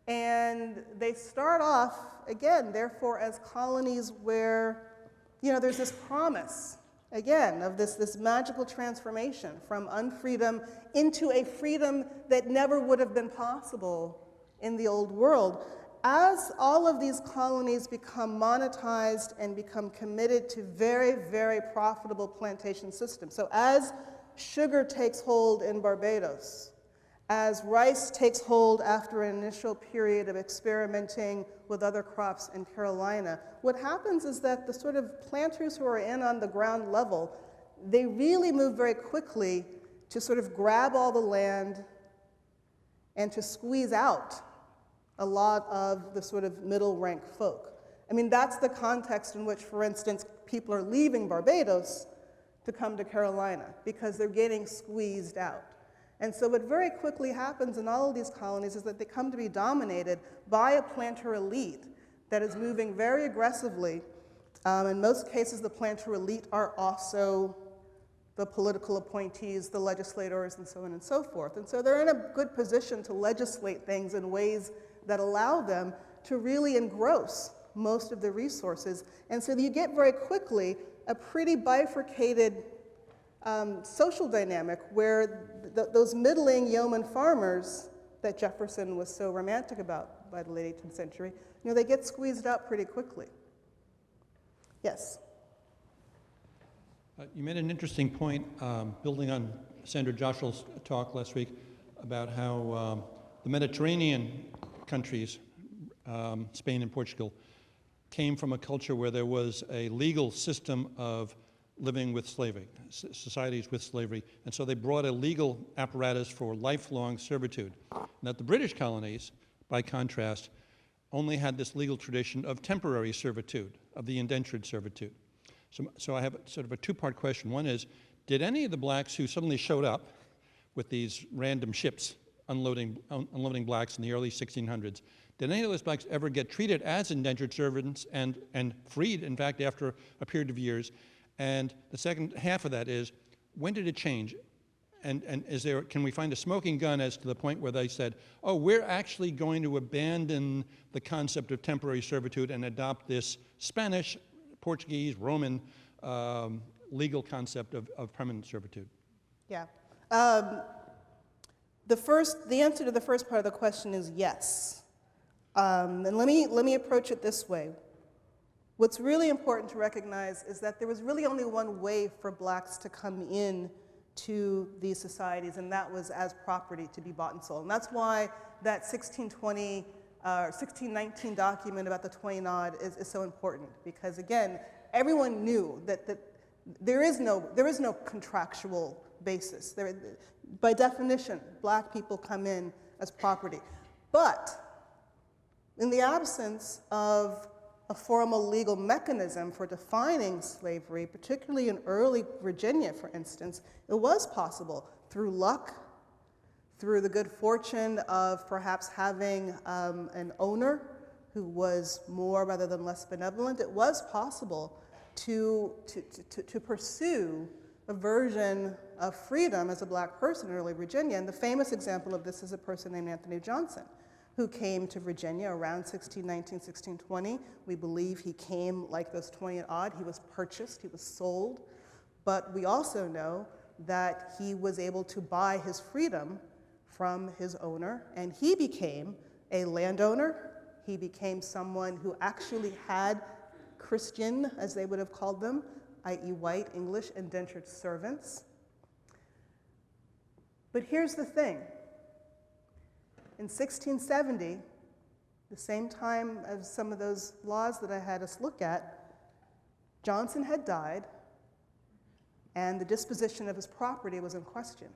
S2: And they start off, again, therefore, as colonies where, you know, there's this promise, again, of this magical transformation from unfreedom into a freedom that never would have been possible in the old world. As all of these colonies become monetized and become committed to very, very profitable plantation systems, so as sugar takes hold in Barbados, as rice takes hold after an initial period of experimenting with other crops in Carolina, what happens is that the sort of planters who are in on the ground level, they really move very quickly to sort of grab all the land and to squeeze out a lot of the sort of middle-rank folk. I mean, that's the context in which, for instance, people are leaving Barbados to come to Carolina because they're getting squeezed out. And so what very quickly happens in all of these colonies is that they come to be dominated by a planter elite that is moving very aggressively. In most cases, the planter elite are also the political appointees, the legislators, and so on and so forth. And so they're in a good position to legislate things in ways that allow them to really engross most of the resources. And so you get very quickly a pretty bifurcated social dynamic where those middling yeoman farmers that Jefferson was so romantic about by the late 18th century, you know, they get squeezed out pretty quickly. Yes?
S8: You made an interesting point, building on Sandra Joshel's talk last week, about how the Mediterranean countries, Spain and Portugal, came from a culture where there was a legal system of living with slavery, societies with slavery, and so they brought a legal apparatus for lifelong servitude. And that the British colonies, by contrast, only had this legal tradition of temporary servitude, of the indentured servitude. So I have sort of a two-part question. One is, did any of the blacks who suddenly showed up with these random ships unloading blacks in the early 1600s, did any of those blacks ever get treated as indentured servants and freed, in fact, after a period of years? And the second half of that is, when did it change? And can we find a smoking gun as to the point where they said, oh, we're actually going to abandon the concept of temporary servitude and adopt this Spanish, Portuguese, Roman legal concept of permanent servitude?
S2: Yeah. The answer to the first part of the question is yes. And let me approach it this way. What's really important to recognize is that there was really only one way for blacks to come in to these societies, and that was as property to be bought and sold. And that's why that 1619 document about the 20-odd is so important, because again, everyone knew that there is no contractual basis. By definition, black people come in as property. But in the absence of a formal legal mechanism for defining slavery, particularly in early Virginia, for instance, it was possible through luck, through the good fortune of perhaps having an owner who was more rather than less benevolent. It was possible to pursue a version of freedom as a black person in early Virginia. And the famous example of this is a person named Anthony Johnson, who came to Virginia around 1619, 1620. We believe he came like those 20-odd. He was purchased, he was sold. But we also know that he was able to buy his freedom from his owner, and he became a landowner. He became someone who actually had Christian, as they would have called them, i.e. white, English, indentured servants. But here's the thing. In 1670, the same time as some of those laws that I had us look at, Johnson had died, and the disposition of his property was in question.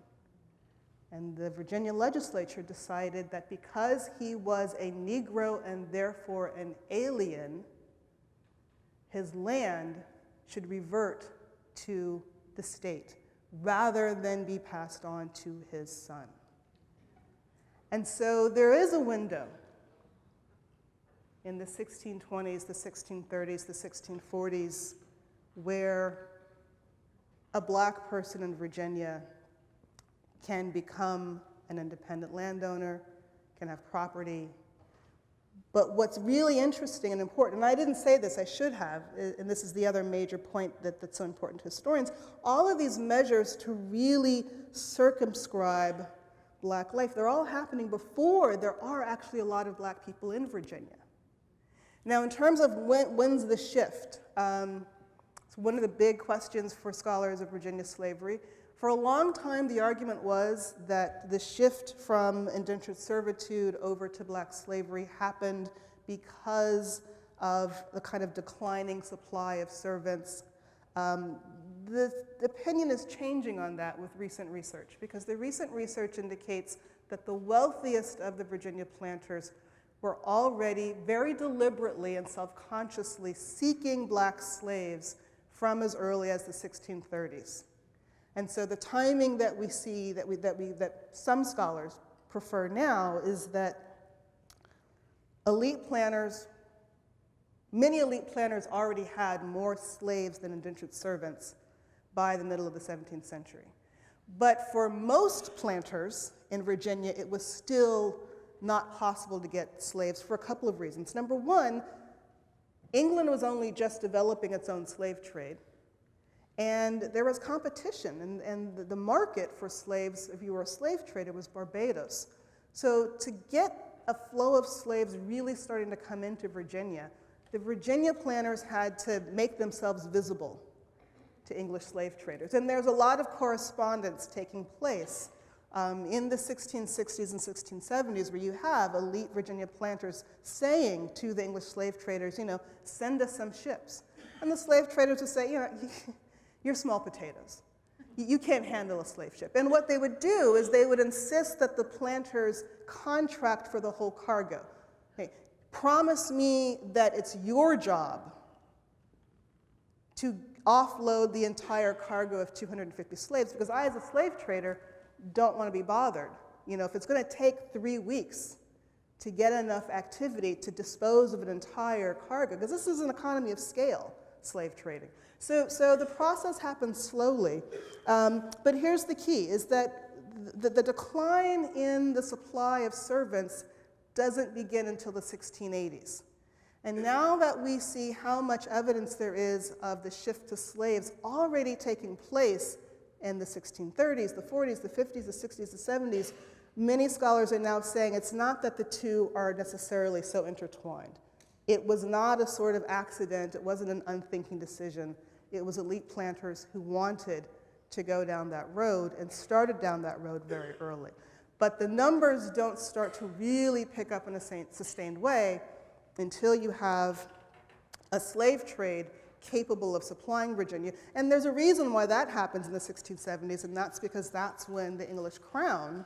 S2: And the Virginia legislature decided that because he was a Negro and therefore an alien, his land should revert to the state rather than be passed on to his son. And so there is a window in the 1620s, the 1630s, the 1640s, where a black person in Virginia can become an independent landowner, can have property. But what's really interesting and important, and I didn't say this, I should have, and this is the other major point that's so important to historians, all of these measures to really circumscribe black life, they're all happening before there are actually a lot of black people in Virginia. Now, in terms of when's the shift, it's one of the big questions for scholars of Virginia slavery. For a long time, the argument was that the shift from indentured servitude over to black slavery happened because of the kind of declining supply of servants. The opinion is changing on that with recent research, because the recent research indicates that the wealthiest of the Virginia planters were already very deliberately and self-consciously seeking black slaves from as early as the 1630s. And so the timing that we see, that some scholars prefer now, is that many elite planters already had more slaves than indentured servants by the middle of the 17th century. But for most planters in Virginia, it was still not possible to get slaves for a couple of reasons. Number one, England was only just developing its own slave trade. And there was competition, and the market for slaves, if you were a slave trader, was Barbados. So to get a flow of slaves really starting to come into Virginia, the Virginia planters had to make themselves visible to English slave traders. And there's a lot of correspondence taking place in the 1660s and 1670s, where you have elite Virginia planters saying to the English slave traders, send us some ships. And the slave traders would say, you're small potatoes. You can't handle a slave ship. And what they would do is they would insist that the planters contract for the whole cargo. Okay, promise me that it's your job to offload the entire cargo of 250 slaves, because I, as a slave trader, don't want to be bothered. If it's going to take 3 weeks to get enough activity to dispose of an entire cargo, because this is an economy of scale. slave trading. So the process happens slowly, but here's the key, is that the decline in the supply of servants doesn't begin until the 1680s. And now that we see how much evidence there is of the shift to slaves already taking place in the 1630s, the 40s, the 50s, the 60s, the 70s, many scholars are now saying it's not that the two are necessarily so intertwined. It was not a sort of accident, it wasn't an unthinking decision. It was elite planters who wanted to go down that road and started down that road very early. But the numbers don't start to really pick up in a sustained way until you have a slave trade capable of supplying Virginia. And there's a reason why that happens in the 1670s, and that's because that's when the English crown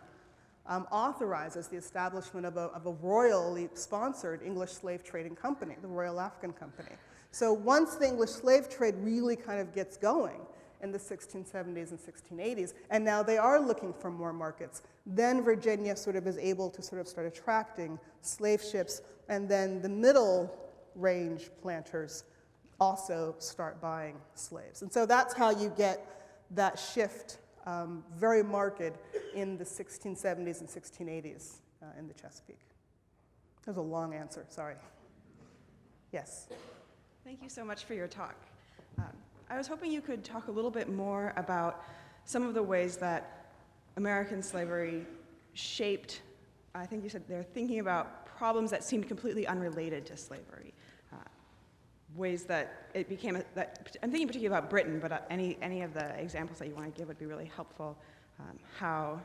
S2: authorizes the establishment of a royally sponsored English slave trading company, the Royal African Company. So once the English slave trade really kind of gets going in the 1670s and 1680s, and now they are looking for more markets, then Virginia sort of is able to sort of start attracting slave ships, and then the middle range planters also start buying slaves. And so that's how you get that shift very marked in the 1670s and 1680s in the Chesapeake. That was a long answer, sorry. Yes?
S9: Thank you so much for your talk. I was hoping you could talk a little bit more about some of the ways that American slavery shaped, I think you said they're thinking about problems that seemed completely unrelated to slavery. Ways that it became, I'm thinking particularly about Britain, but any of the examples that you want to give would be really helpful. How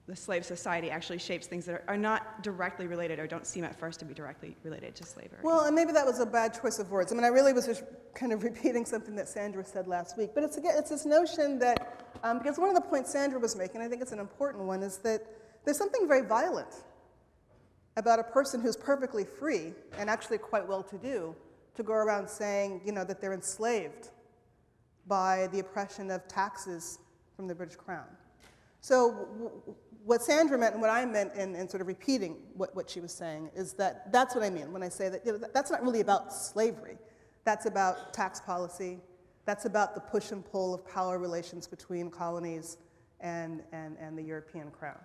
S9: the slave society actually shapes things that are not directly related or don't seem at first to be directly related to slavery.
S2: Well, and maybe that was a bad choice of words. I mean, I really was just kind of repeating something that Sandra said last week. But it's this notion that, because one of the points Sandra was making, I think it's an important one, is that there's something very violent about a person who's perfectly free and actually quite well-to-do to go around saying, you know, that they're enslaved by the oppression of taxes from the British Crown. So what Sandra meant and what I meant in sort of repeating what she was saying is that that's what I mean when I say that, you know, that's not really about slavery. That's about tax policy. That's about the push and pull of power relations between colonies and the European crown.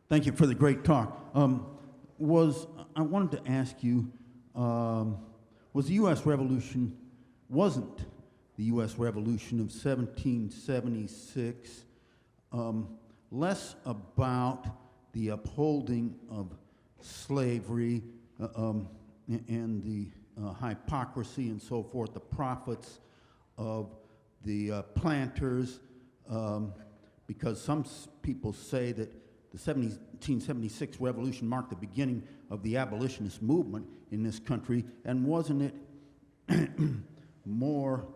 S10: Thank you for the great talk. I wanted to ask you, was the U.S. Revolution, wasn't the U.S. Revolution of 1776 less about the upholding of slavery and the hypocrisy and so forth, the profits of the planters, because some people say that the 1776 revolution marked the beginning of the abolitionist movement in this country, and wasn't it more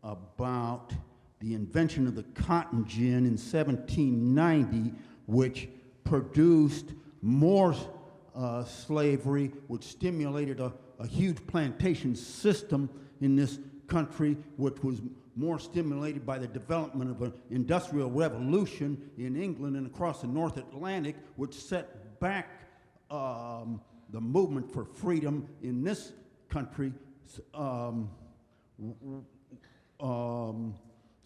S10: about the invention of the cotton gin in 1790, which produced more slavery, which stimulated a huge plantation system in this country, which was more stimulated by the development of an industrial revolution in England and across the North Atlantic, which set back the movement for freedom in this country. So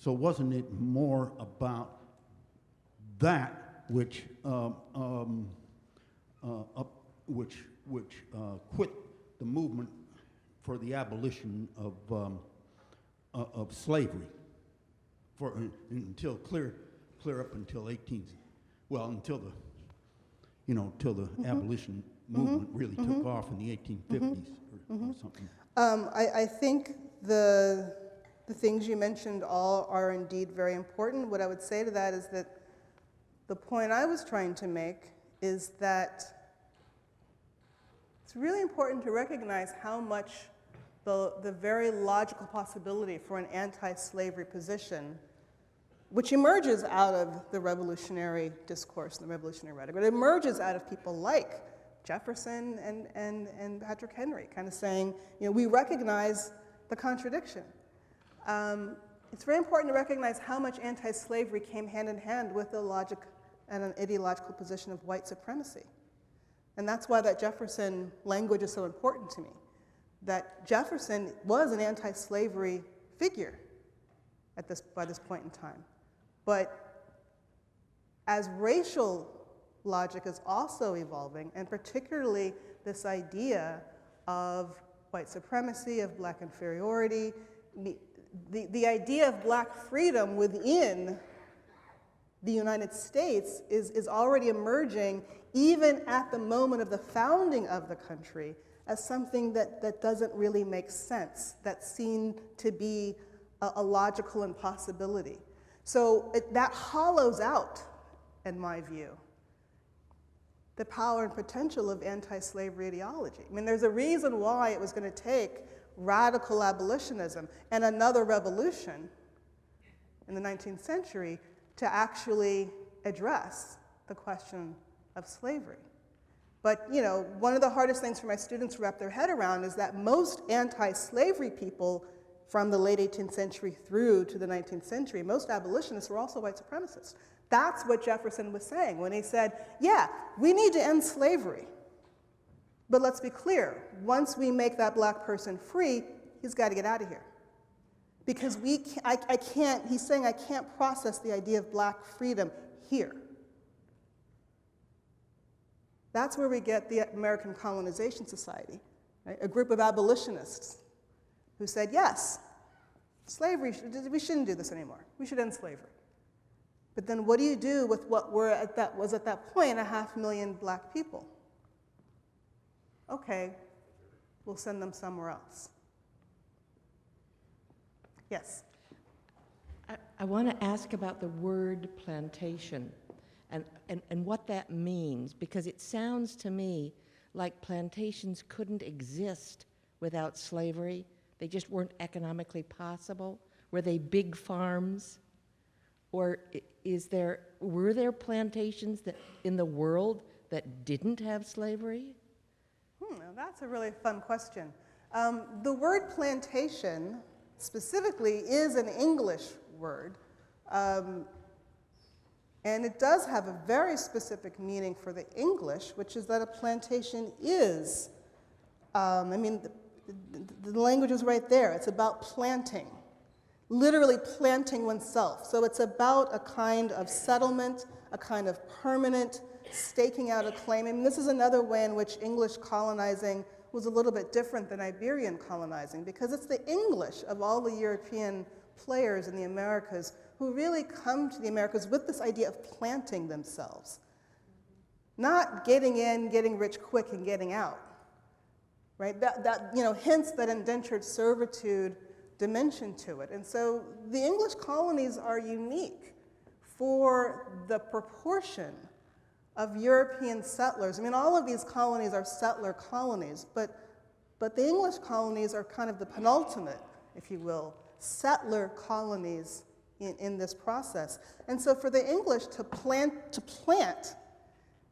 S10: wasn't it more about that which quit the movement for the abolition of slavery until clear up until until the abolition movement really took off in the 1850s or something.
S2: I think the things you mentioned all are indeed very important. What I would say to that is that the point I was trying to make is that it's really important to recognize how much the very logical possibility for an anti-slavery position, which emerges out of the revolutionary discourse and the revolutionary rhetoric, but it emerges out of people like Jefferson and Patrick Henry, kind of saying, you know, we recognize the contradiction. It's very important to recognize how much anti-slavery came hand in hand with the logic and an ideological position of white supremacy. And that's why that Jefferson language is so important to me. That Jefferson was an anti-slavery figure by this point in time. But as racial logic is also evolving, and particularly this idea of white supremacy, of black inferiority, the idea of black freedom within the United States is already emerging, even at the moment of the founding of the country, as something that doesn't really make sense, that's seen to be a logical impossibility. So that hollows out, in my view, the power and potential of anti-slavery ideology. I mean, there's a reason why it was going to take radical abolitionism and another revolution in the 19th century to actually address the question of slavery. But, you know, one of the hardest things for my students to wrap their head around is that most anti-slavery people from the late 18th century through to the 19th century, most abolitionists were also white supremacists. That's what Jefferson was saying when he said, yeah, we need to end slavery. But let's be clear, once we make that black person free, he's got to get out of here. Because I can't, he's saying I can't process the idea of black freedom here. That's where we get the American Colonization Society, right? A group of abolitionists who said, yes, slavery, we shouldn't do this anymore. We should end slavery. But then what do you do with what was at that point 500,000 black people? Okay, we'll send them somewhere else. Yes?
S11: I want to ask about the word plantation and what that means, because it sounds to me like plantations couldn't exist without slavery. They just weren't economically possible. Were they big farms? Or were there plantations in the world that didn't have slavery?
S2: Now that's a really fun question. The word plantation specifically is an English word, and it does have a very specific meaning for the English, which is that a plantation is, the language is right there. It's about planting, literally planting oneself. So it's about a kind of settlement, a kind of permanent staking out a claim. I mean, this is another way in which English colonizing was a little bit different than Iberian colonizing, because it's the English of all the European players in the Americas who really come to the Americas with this idea of planting themselves. Not getting in, getting rich quick, and getting out. Right? That hints that indentured servitude dimension to it. And so the English colonies are unique for the proportion of European settlers. I mean, all of these colonies are settler colonies, but the English colonies are kind of the penultimate, if you will, settler colonies in this process. And so for the English to plant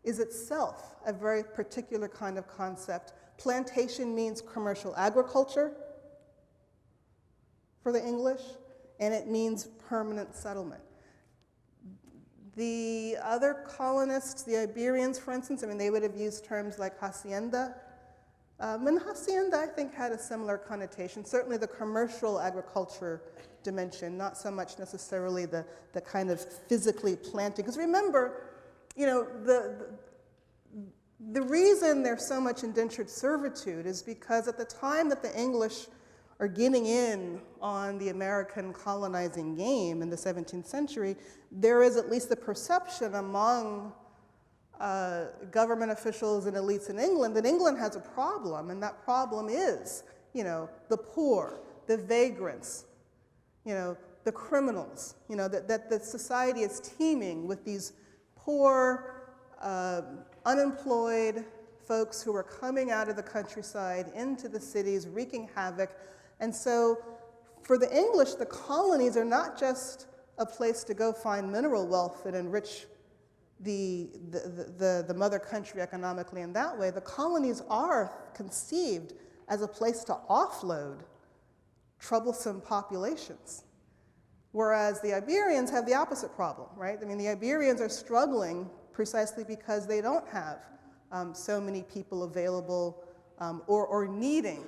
S2: is itself a very particular kind of concept. Plantation means commercial agriculture for the English, and it means permanent settlement. The other colonists, the Iberians, for instance, I mean, they would have used terms like hacienda. And hacienda, I think, had a similar connotation. Certainly the commercial agriculture dimension, not so much necessarily the kind of physically planting. Because remember, the reason there's so much indentured servitude is because at the time that the English are getting in on the American colonizing game in the 17th century, there is at least the perception among government officials and elites in England that England has a problem, and that problem is, the poor, the vagrants, the criminals, that the society is teeming with these poor, unemployed folks who are coming out of the countryside into the cities, wreaking havoc. And so for the English, the colonies are not just a place to go find mineral wealth and enrich the mother country economically in that way. The colonies are conceived as a place to offload troublesome populations. Whereas the Iberians have the opposite problem, right? I mean, the Iberians are struggling precisely because they don't have so many people available or needing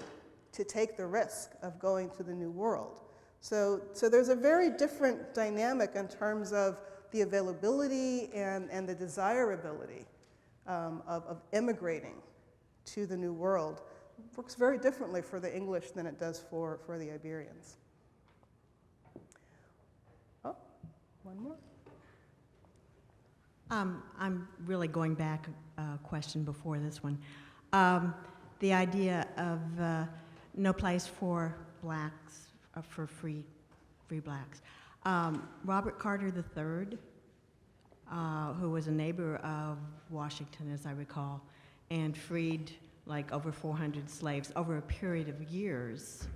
S2: to take the risk of going to the New World. So there's a very different dynamic in terms of the availability and the desirability of immigrating to the New World. It works very differently for the English than it does for the Iberians. Oh, one more.
S12: I'm really going back a question before this one. The idea of no place for blacks, for free blacks. Robert Carter III, who was a neighbor of Washington, as I recall, and freed like over 400 slaves over a period of years.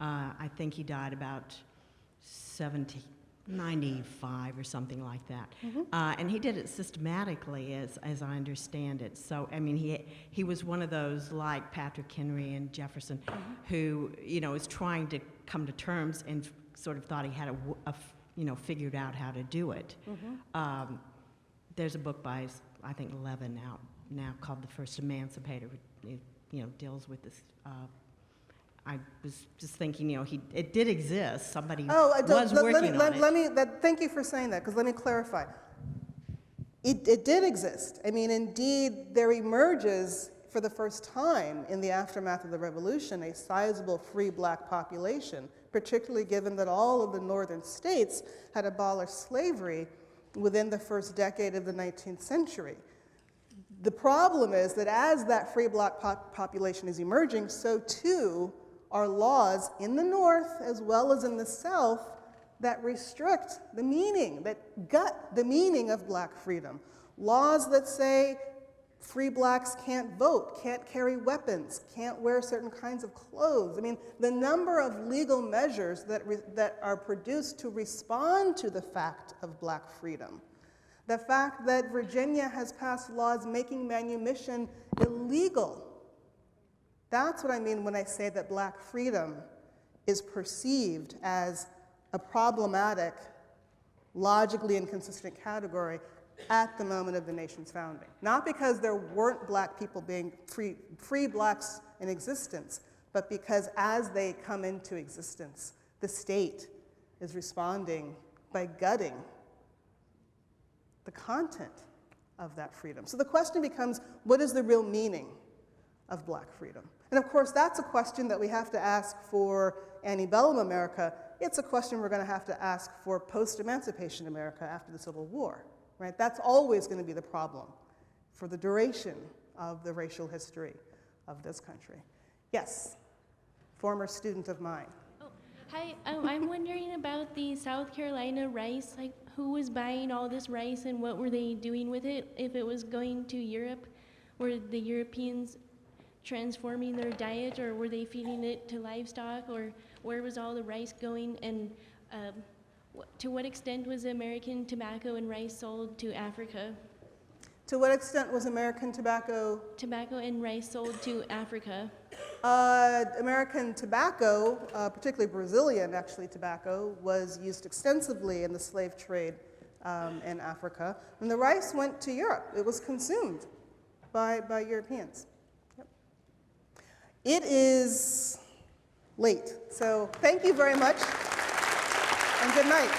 S12: I think he died about 95 or something like that. And he did it systematically, as I understand it. So, I mean, he was one of those like Patrick Henry and Jefferson who, you know, is trying to come to terms and sort of thought he had figured out how to do it. There's a book by, I think, Levin out now called The First Emancipator. It, deals with this. I was just thinking, it did exist. Somebody was working on it.
S2: Thank you for saying that, because let me clarify. It did exist. I mean, indeed, there emerges for the first time in the aftermath of the Revolution a sizable free black population, particularly given that all of the northern states had abolished slavery within the first decade of the 19th century. The problem is that as that free black population is emerging, so too are laws in the North as well as in the South that restrict the meaning, that gut the meaning of black freedom. Laws that say free blacks can't vote, can't carry weapons, can't wear certain kinds of clothes. I mean, the number of legal measures that are produced to respond to the fact of black freedom. The fact that Virginia has passed laws making manumission illegal. That's what I mean when I say that black freedom is perceived as a problematic, logically inconsistent category at the moment of the nation's founding. Not because there weren't black people being free blacks in existence, but because as they come into existence, the state is responding by gutting the content of that freedom. So the question becomes, what is the real meaning of black freedom? And of course, that's a question that we have to ask for antebellum America. It's a question we're going to have to ask for post-emancipation America after the Civil War, right? That's always going to be the problem for the duration of the racial history of this country. Yes, former student of mine.
S13: Hi, I'm wondering about the South Carolina rice. Like, who was buying all this rice and what were they doing with it? If it was going to Europe, were the Europeans transforming their diet, or were they feeding it to livestock, or where was all the rice going? And to what extent was American tobacco and rice sold to Africa?
S2: To what extent was American tobacco
S13: and rice sold to Africa?
S2: American tobacco, particularly Brazilian actually tobacco, was used extensively in the slave trade in Africa. And the rice went to Europe. It was consumed by Europeans. Yep. It is late, so thank you very much, and good night.